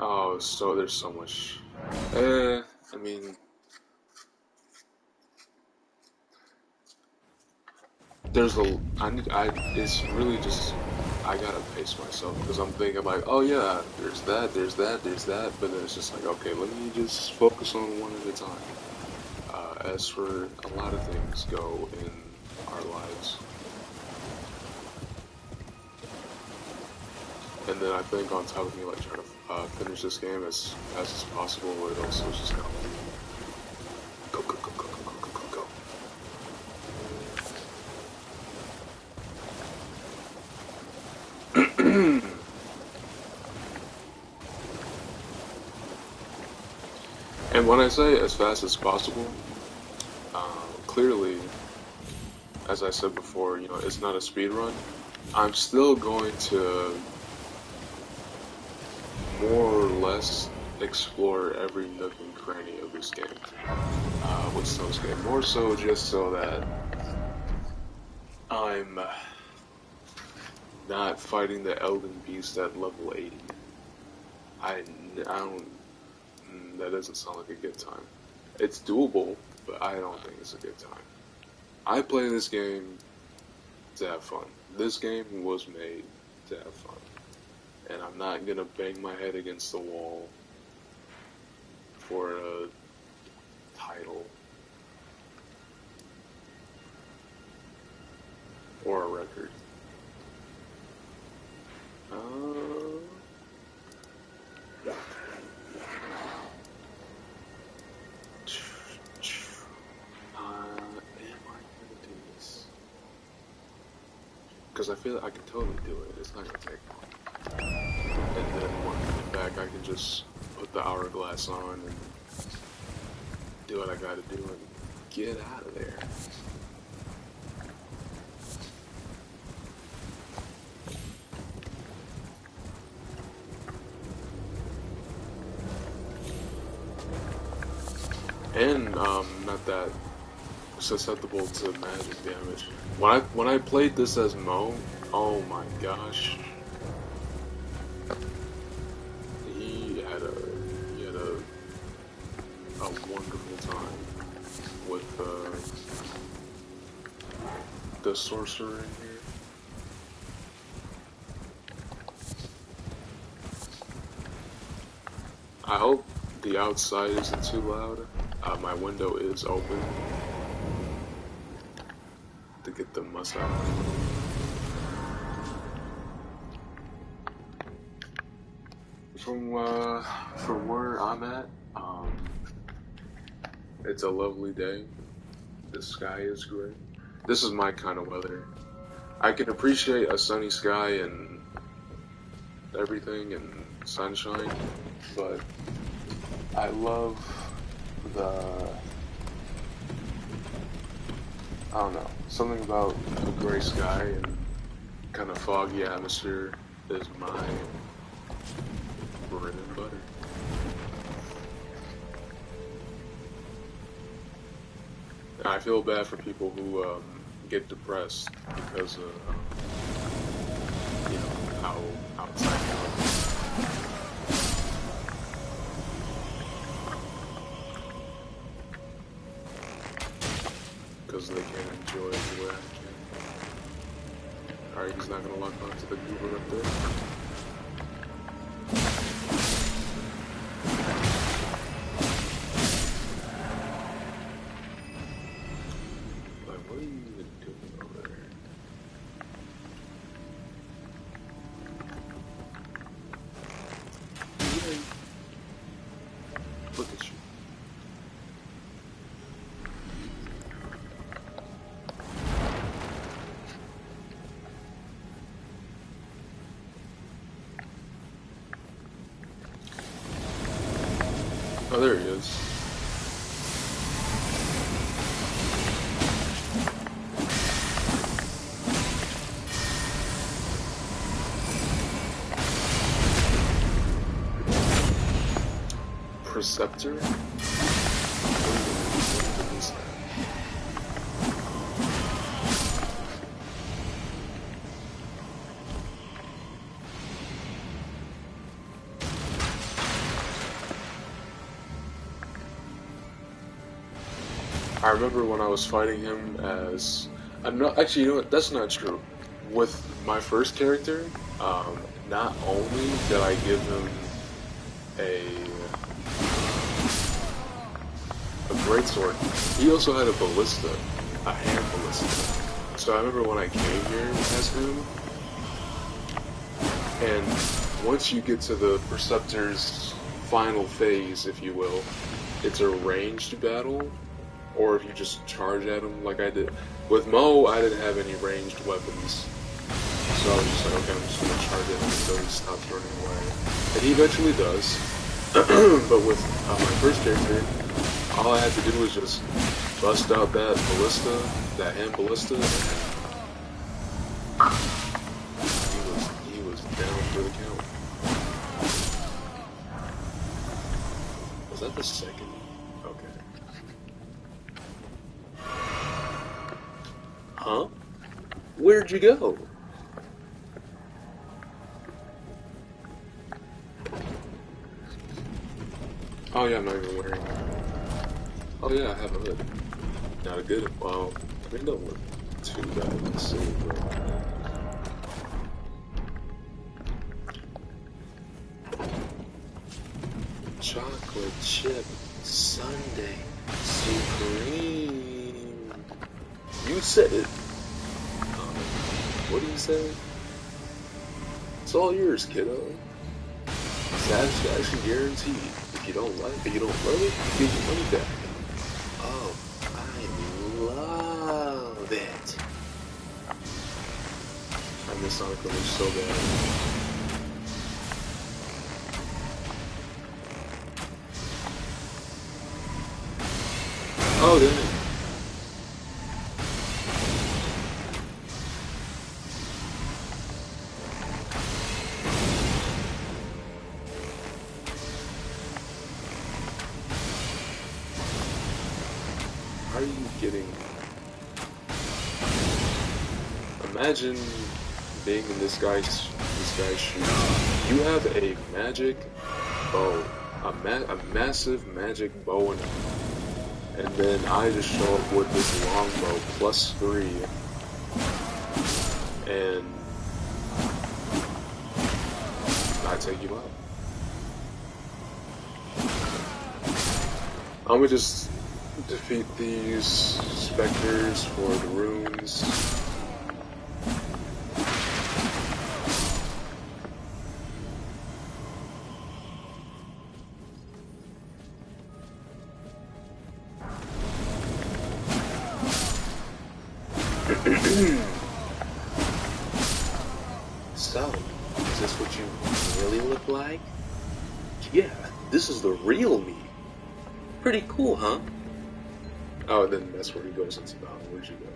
Oh, so there's so much. I mean, there's it's really just, I gotta pace myself, because I'm thinking like, oh yeah, there's that, but then it's just like, okay, let me just focus on one at a time. As for a lot of things go in our lives. And then I think on top of me like trying to finish this game as fast as possible, it also is just kind of like, go. And when I say as fast as possible, clearly, as I said before, you know, it's not a speed run. I'm still going to more or less explore every nook and cranny of this game with Sosuke. More so just so that I'm not fighting the Elden Beast at level 80. I don't. That doesn't sound like a good time. It's doable, but I don't think it's a good time. I play this game to have fun. This game was made to have fun. And I'm not gonna bang my head against the wall for a title or a record. Because I feel like I can totally do it. It's not gonna take long. And then when I get back, I can just put the hourglass on and do what I gotta do and get out of there. And not that susceptible to magic damage. When I played this as Mo, oh my gosh, he had a wonderful time with the sorcerer in here. I hope the outside isn't too loud. My window is open to get the muss out of my room. From where I'm at, it's a lovely day. The sky is gray. This is my kind of weather. I can appreciate a sunny sky and everything and sunshine, but I love I don't know, something about a gray sky and kind of foggy atmosphere is my bread and butter. And I feel bad for people who get depressed because of how outside out. Because they can't enjoy it the way I can. Alright, he's not gonna lock onto the goober up there. Like, what are you even doing over there? Yay. Look at you. Oh, there he is. Preceptor? What is that? I remember when I was fighting him as... actually, you know what? That's not true. With my first character, not only did I give him a greatsword, he also had a ballista, a hand ballista. So I remember when I came here as him, and once you get to the Preceptor's final phase, if you will, it's a ranged battle, or if you just charge at him like I did. With Mo, I didn't have any ranged weapons, so I was just like, okay, I'm just gonna charge at him until he stops running away. And he eventually does, but with my first character, all I had to do was just bust out that ballista, that hand ballista, and he was down for the count. Was that the second? Okay. Huh? Where'd you go? Oh yeah, I'm not even wearing. Oh yeah, I have a hood. Not a good. Well, I mean, don't look too bad. Let's see. Chocolate chip sundae supreme. You said it. What do you say? It's all yours, kiddo. Satisfaction guaranteed. If you don't like it, you don't love it, you get your money back. Oh, I love it. I miss Sonic Village so bad. Oh, dang. How are you getting imagine being in this guy's shoes. You have a magic bow, a massive magic bow and then I just show up with this longbow +3, and I take you out. I'm gonna just defeat these specters for the runes. So, is this what you really look like? Yeah, this is the real me. Pretty cool, huh? Oh, then that's where he goes into battle. Where'd you go?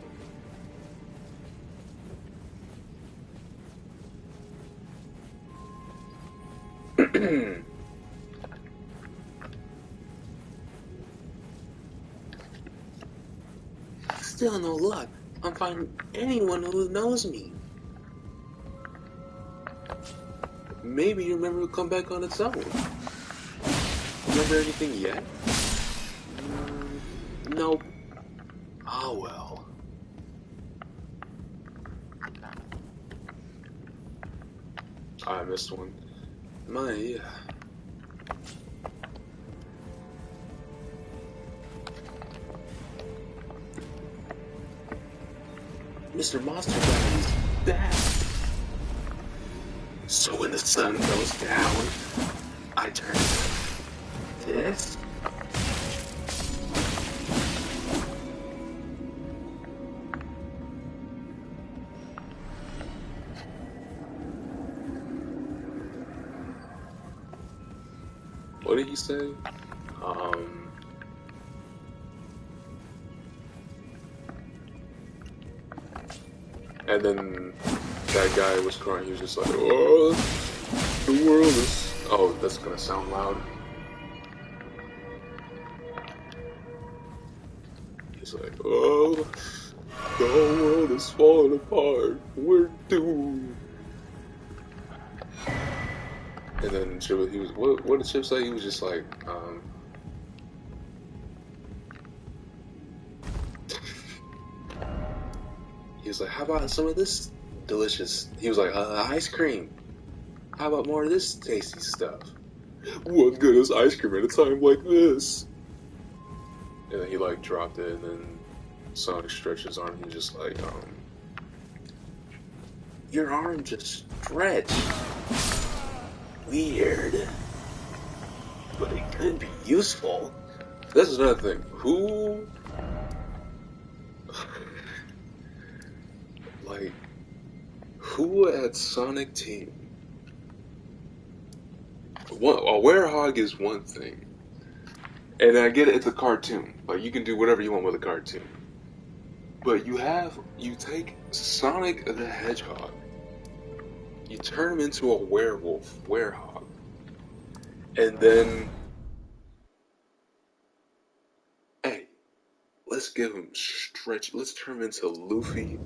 Still no luck. I'm finding anyone who knows me. Maybe your memory will come back on its own. Remember anything yet? Nope. Oh well. I missed one. My, Mr. Monster Guy is back. So when the sun goes down, I turn this. What did he say? And then that guy was crying. He was just like, "Oh, the world is." Oh, that's gonna sound loud. He's like, "Oh, the whole world is falling apart. We're doomed." And then Chip, he was, what did Chip say? He was just like, he was like, "How about some of this delicious?" He was like, "Ice cream. How about more of this tasty stuff?" "What good is ice cream at a time like this?" And then he like dropped it, and then Sonic stretched his arm. He's just like, Your arm just stretched. Weird. But it could be useful. That's another thing. Who, like, who at Sonic Team? A werehog is one thing, and I get it, it's a cartoon. Like, you can do whatever you want with a cartoon. But you take Sonic the Hedgehog, you turn him into a werehog, and then, hey, let's give him stretch. Let's turn him into Luffy,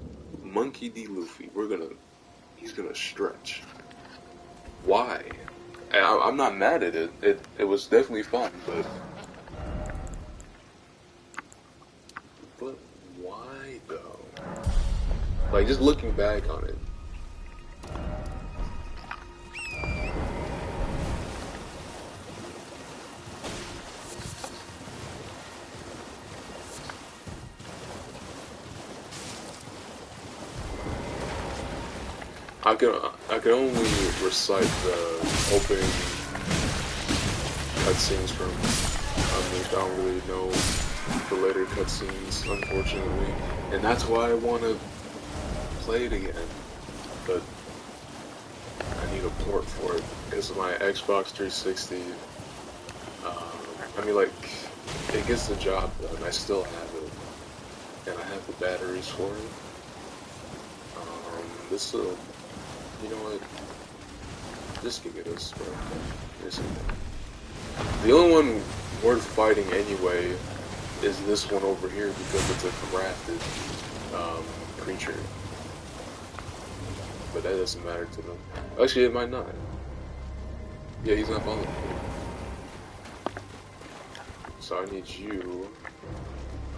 Monkey D. Luffy. He's gonna stretch. Why? And I'm not mad at it. It was definitely fun, but why though? Like, just looking back on it. I can only recite the opening cutscenes from Unleashed. I don't really know the later cutscenes, unfortunately, and that's why I want to play it again. But I need a port for it because of my Xbox 360. I mean, like, it gets the job done. I still have it, and I have the batteries for it. This will. You know what? Just give me this, bro. The only one worth fighting anyway is this one over here because it's a crafted creature. but that doesn't matter to them. Actually, it might not. Yeah, he's not following me. So I need you.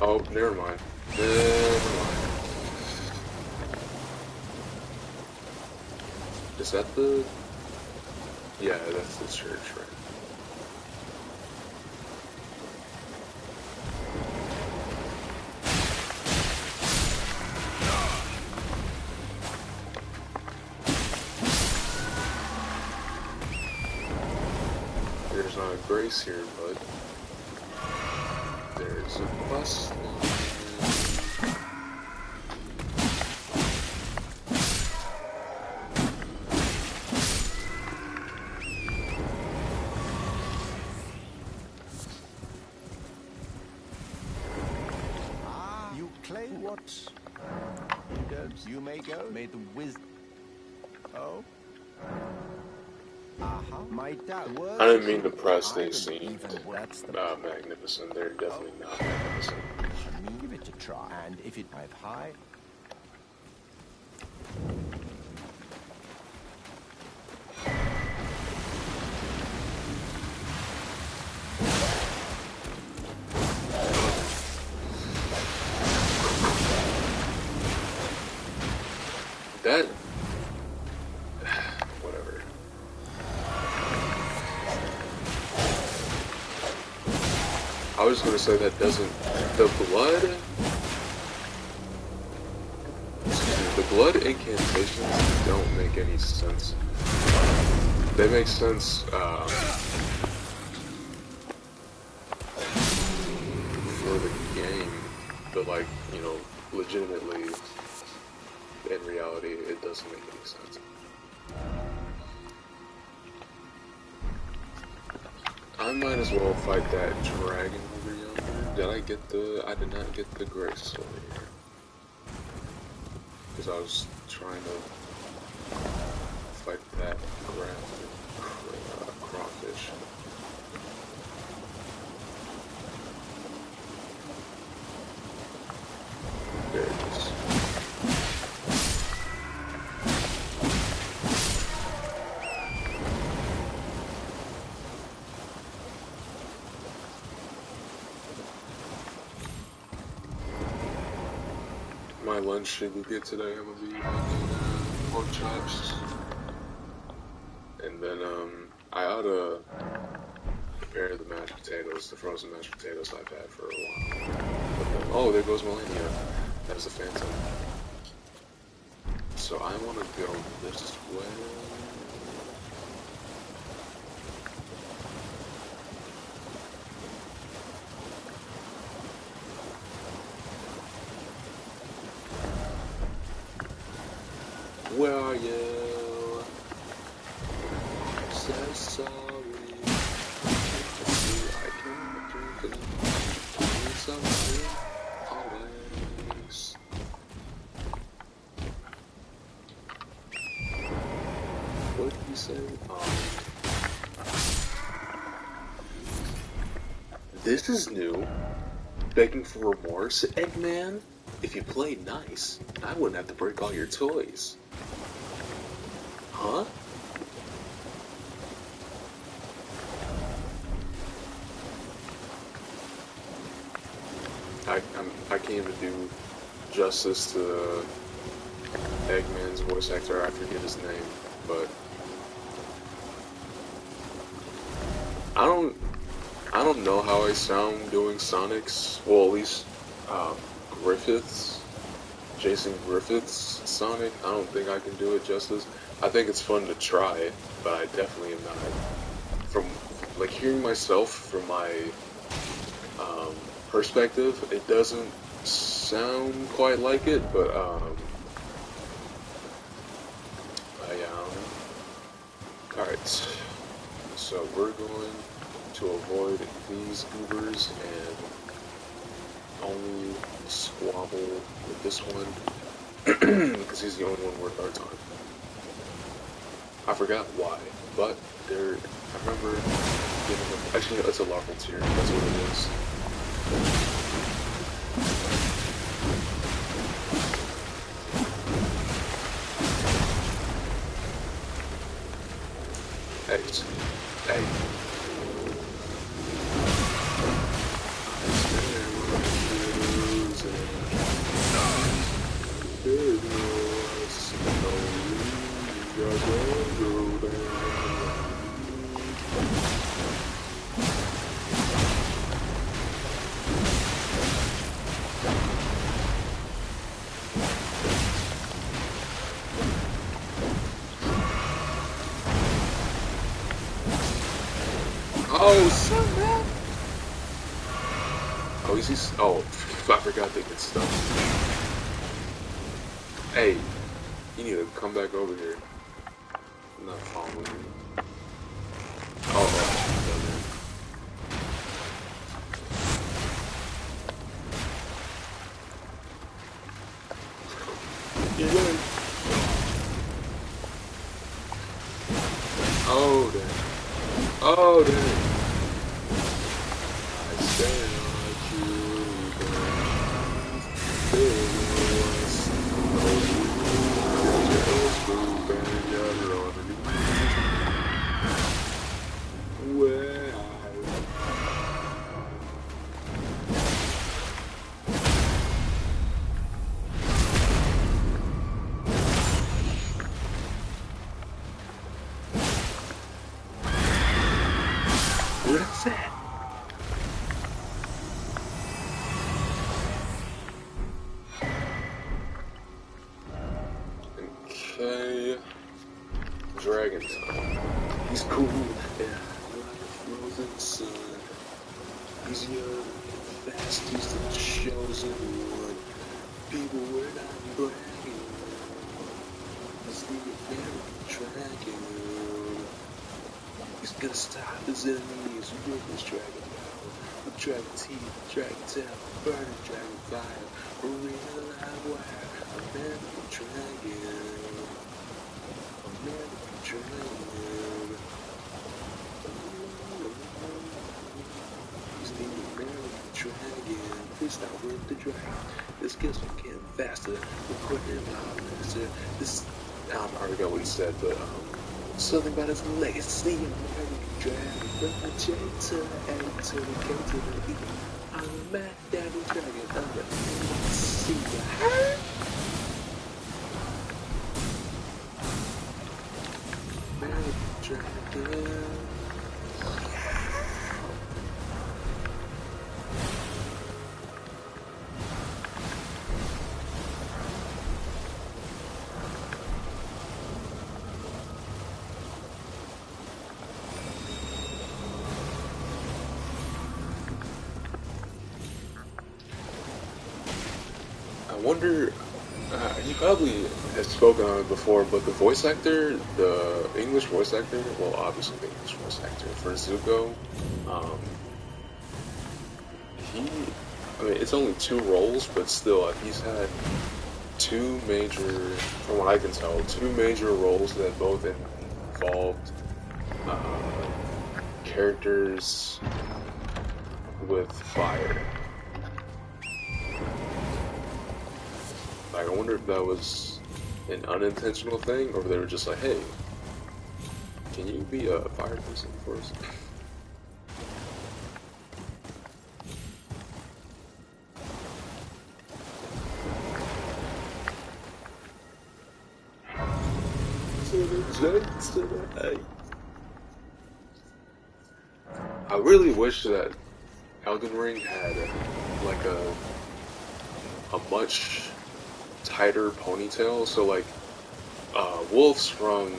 Oh, never mind. Never mind. Is that the... Yeah, that's the church, right? There's not a grace here, but there's a quest line. You claim what? You don't. You may go. May the wisdom. Oh. My doubt. I didn't mean to press they I seemed even that's the magnificent. They're definitely not magnificent. I mean, give it a try. And if it I've high. That... whatever. I was gonna say that doesn't... The blood... Excuse me, the blood incantations don't make any sense. They make sense, for the game, but like, you know, legitimately, in reality, it doesn't make any sense. I might as well fight that dragon over yonder. Did I get the... I did not get the grace over here. Because I was trying to fight that crawfish. There it is. My lunch should be good today. I'm gonna be making pork chops, and then I ought to prepare the mashed potatoes, the frozen mashed potatoes I've had for a while. But then, oh, there goes Melania. That's the Phantom. So I want to go this way. Where are you? So sorry. I can't drink enough. I need something always. What did you say? This is new. Begging for remorse, Eggman? If you played nice, I wouldn't have to break all your toys. Huh? I can't even do justice to Eggman's voice actor. I forget his name, but I don't know how I sound doing Sonic's. Well, at least Jason Griffith's Sonic. I don't think I can do it justice. I think it's fun to try, but I definitely am not. From like hearing myself from my perspective, it doesn't sound quite like it, but yeah, I don't know. Alright, so we're going to avoid these goobers and only squabble with this one, because he's the only one worth our time. I forgot why, but there, I remember giving them, actually it's a larval tier, that's what it is. Oh, son, man. Oh, is he? Oh, I forgot they could stun. Hey, you need to come back over here. I'm not following you. Oh, she's down there. Yeah. Oh, dang. Oh, dang. I stand like you, What's that? Okay. Dragon time. He's cool, yeah, like a frozen sun. He's young, fast, he's the chosen one. People were not bragging. He's the American dragon. He's gonna stop his enemies with his dragon power. With dragon teeth, dragon tail, burning dragon fire. A real live wire. American dragon. American dragon. He's the American dragon. Please stop with the dragon. This gets me getting faster. We're quicker and faster. This, I forgot what he said, but something about his legacy. American dragon. From the J to the A to the K to the E. I'm a mad daddy dragon. I'm the see ya. American dragon. I wonder, you probably have spoken on it before, but the voice actor, the English voice actor, well, obviously the English voice actor for Zuko, I mean, it's only 2 roles, but still, he's had 2 major, from what I can tell, 2 major roles that both involved characters with fire. Like, I wonder if that was an unintentional thing, or if they were just like, hey, can you be a fire person for us? I really wish that Elden Ring had like a much tighter ponytail. So like Wolf's from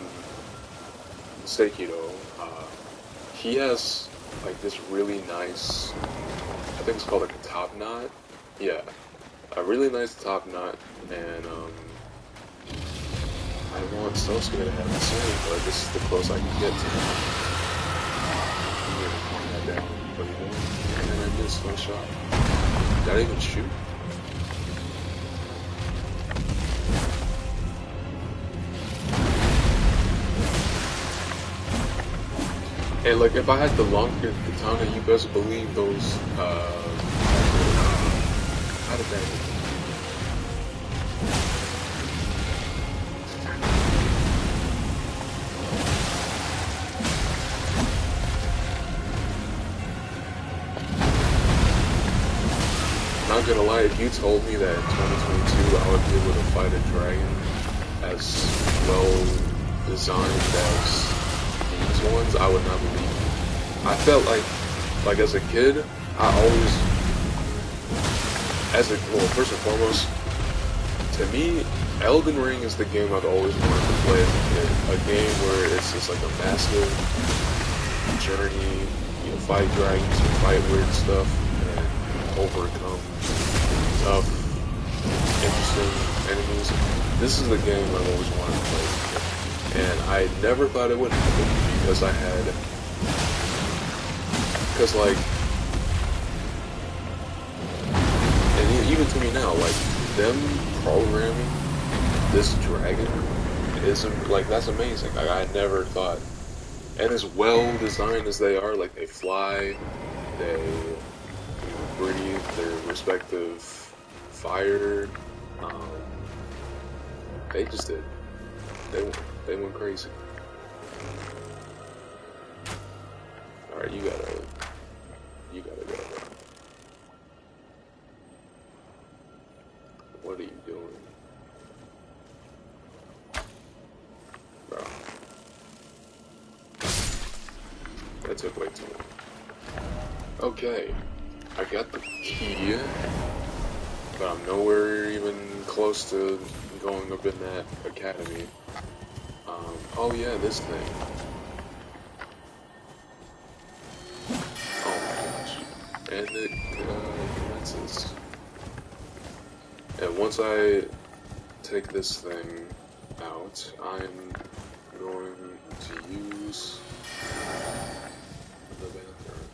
Sekiro, he has like this really nice, I think it's called like a top knot. Yeah, a really nice top knot, and I want Sasuke to have the same, but this is the closest I can get to it. I'm gonna point that down, but you know, and then I missed my shot. Did I even shoot? And like, if I had the longer katana, you best believe those, how did that happen? Not gonna lie, if you told me that in 2022 I would be able to fight a dragon as well designed as these ones, I would not believe it. I felt like as a kid, I always, well, first and foremost, to me, Elden Ring is the game I've always wanted to play as a kid. A game where it's just like a massive journey, you fight dragons, or fight weird stuff, and overcome tough, interesting enemies. This is the game I've always wanted to play. And I never thought it would happen because like, and even to me now, like, them programming this dragon isn't, like, that's amazing. Like, I never thought, and as well designed as they are, like, they fly, they, breathe their respective fire, they just did. They went crazy. Alright, you gotta go. What are you doing? Bro. That took way too long. Okay. I got the key, but I'm nowhere even close to going up in that academy. Oh yeah, this thing. Oh my gosh. And it commences. And once I take this thing out, I'm going to use the bathroom.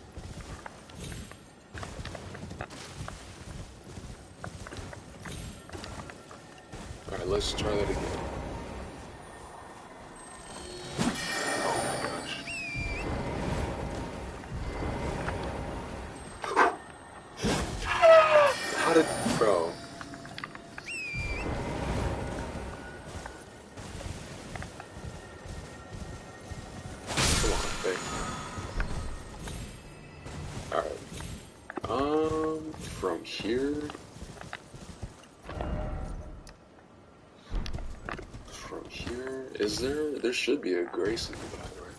Alright, let's try that again. How did, bro? Come on, babe. Alright. From here. From here, there should be a Grace nearby, right?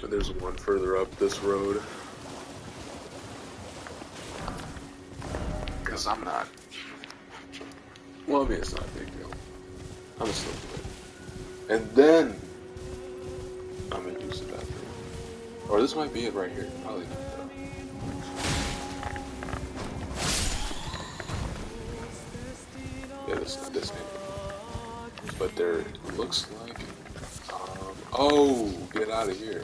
But there's one further up this road. Because I'm not. Well, I mean, it's not a big deal. I'm gonna still do it. And then, I'm gonna use the bathroom. Or this might be it right here. Probably not, though. Yeah, this ain't. But there looks like. Oh, get out of here.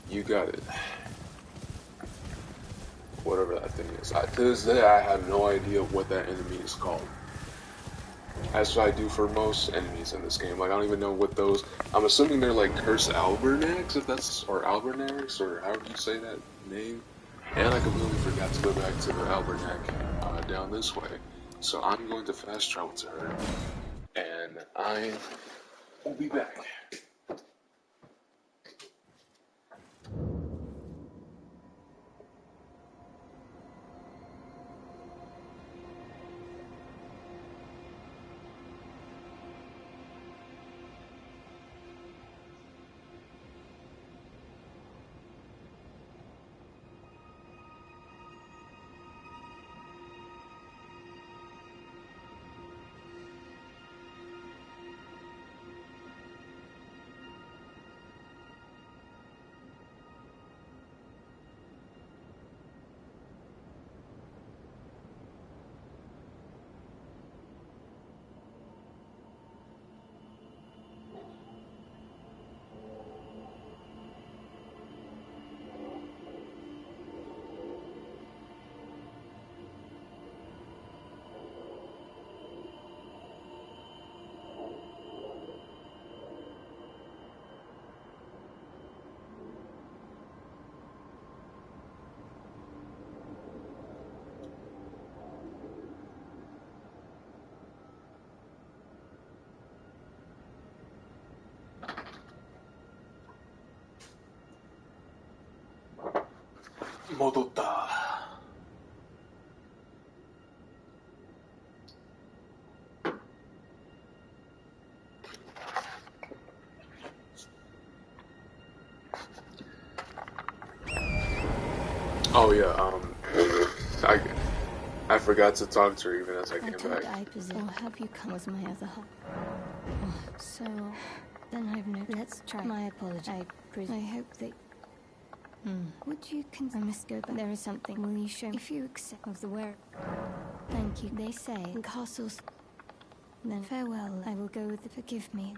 You got it. Whatever that thing is. To this day, I have no idea what that enemy is called. As I do for most enemies in this game. Like, I don't even know what those... I'm assuming they're like Curse Albernax, if that's... Or Albernax, or however you say that name. And I completely forgot to go back to the Albernac down this way. So I'm going to fast travel to her. And I will be back. Modota. Oh yeah, I forgot to talk to her even as I I came told back. I possess. Or have you come as my other half? Oh, so then I've no. Let's try. My apology. I hope that. Would you I must go, but there is something. Will you show me if you accept of the wear? Thank you. They say in castles. Then farewell. I will go with the forgive me.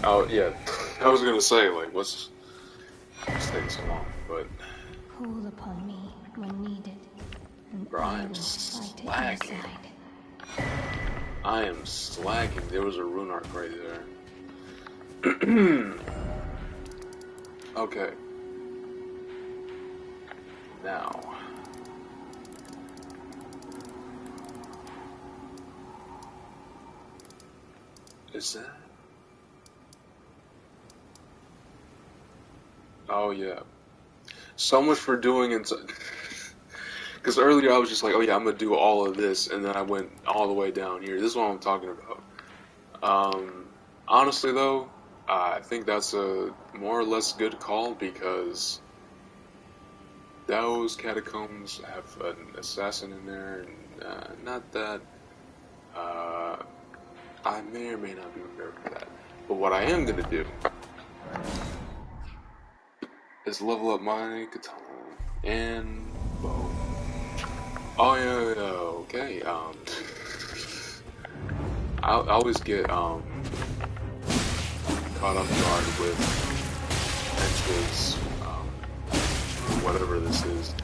Oh yeah, I was gonna say like, what's taking so long? But Call upon me when needed, and bro, I I'm will fight at your slacking. side. I am slacking. There was a rune arc right there. Okay. Now. Is that? Oh yeah. So much for doing it. Because earlier I was just like, oh yeah, I'm gonna do all of this, and then I went all the way down here. This is what I'm talking about. Honestly though, I think that's a more or less good call because those catacombs have an assassin in there, and not that I may or may not be prepared for that. But what I am gonna do is level up my katana and bow. Oh yeah, okay. I always get caught off guard with Hench's whatever this is.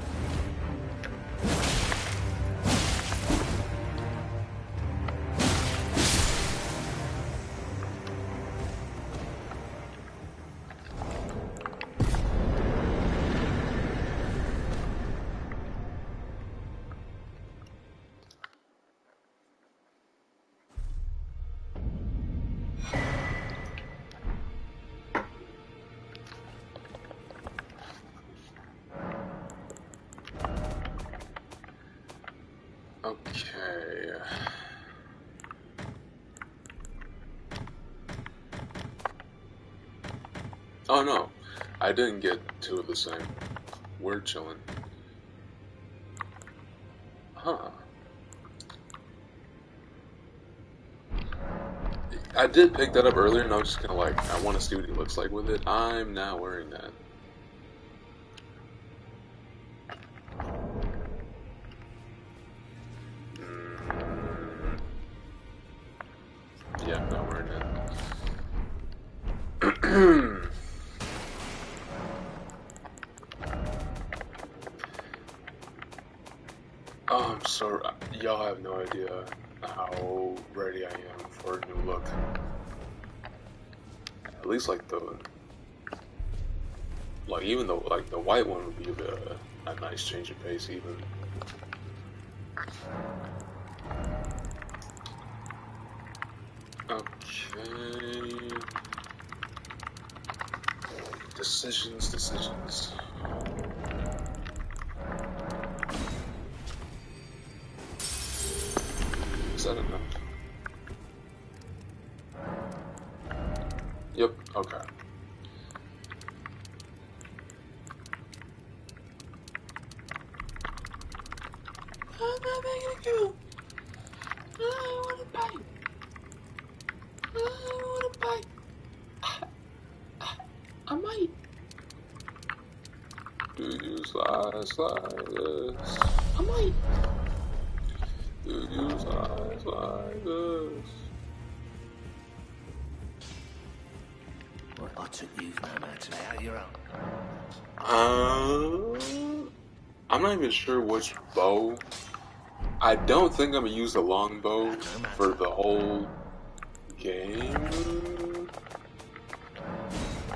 Okay. Oh no, I didn't get two of the same. We're chilling. Huh. I did pick that up earlier and I was just kinda like, I want to see what he looks like with it. I'm not wearing that. Yeah, I'm not wearing that. Oh, I'm so... Y'all have no idea how ready I am for a new look. At least like the... Like even though like the white one would be a nice change of pace even. Okay. Decisions. Is that enough? Yep, okay. I'm not making a kill. I want to bite. I want to bite. I might. Do you slide this? I might. Do you slide this? Well, I took you no matter how you're up. I'm not even sure which bow. I don't think I'm gonna use the longbow for the whole game.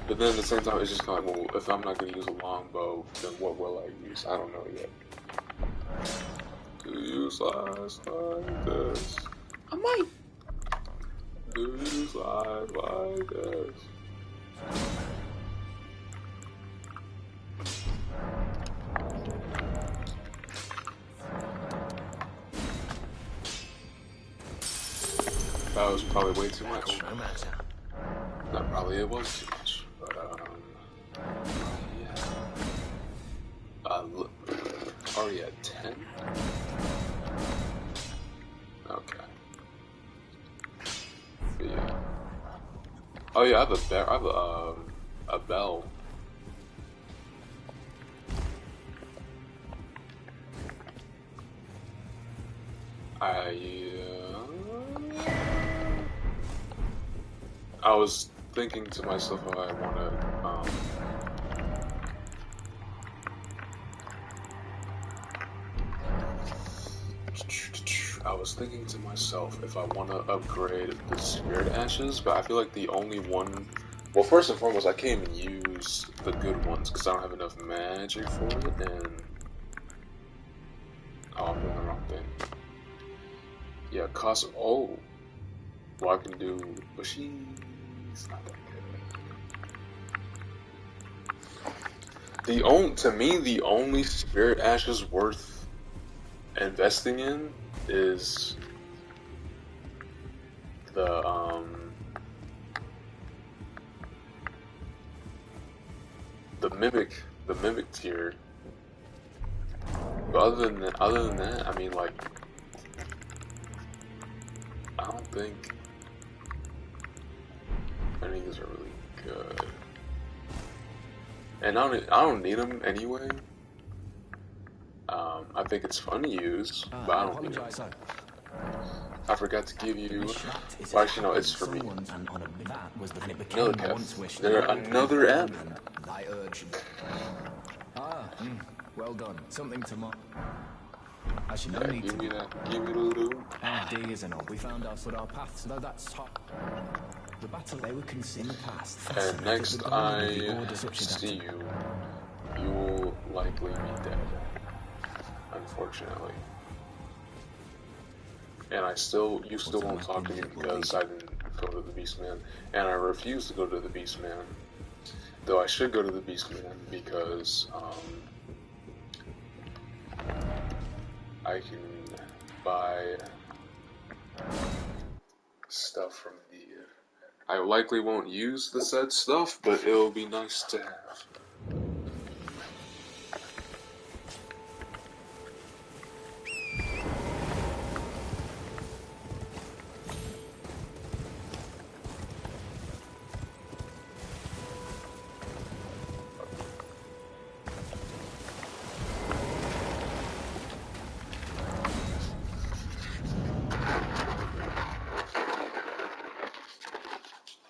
But then at the same time, it's just kind of like, well, if I'm not gonna use a longbow, then what will I use? I don't know yet. Do you slide this? I might. Do you slide like this? That was probably way too much. No matter. That probably it was too much. But already at 10? Okay. But yeah. Oh yeah, I have a bell. I was thinking to myself how I wanna, I was thinking to myself if I want to upgrade the Spirit Ashes, but I feel like the only one... Well, first and foremost, I can't even use the good ones because I don't have enough magic for it, and... Oh, I'm doing the wrong thing. Yeah, cost... Oh! Well, I can do... But she's not that good. To me, the only Spirit Ashes worth investing in is the the mimic tier. But other than that, I mean, like, I don't think any of these are really good, and I don't need them anyway. I think it's fun to use, but I don't need them. I forgot to give you. Well, actually, no, it's for me. Another Kef. Another app. Well done. Something to mark. Actually, no Yeah, need give to. me that. Give me the loot. D isn't all. We found our paths, though that's hot. The battle they were in the past. And next I see you, you will likely be dead. Unfortunately. And you still won't talk to me because I didn't go to the Beastman. And I refuse to go to the Beastman. Though I should go to the Beastman because, I can buy stuff from the... I likely won't use the said stuff, but it'll be nice to have.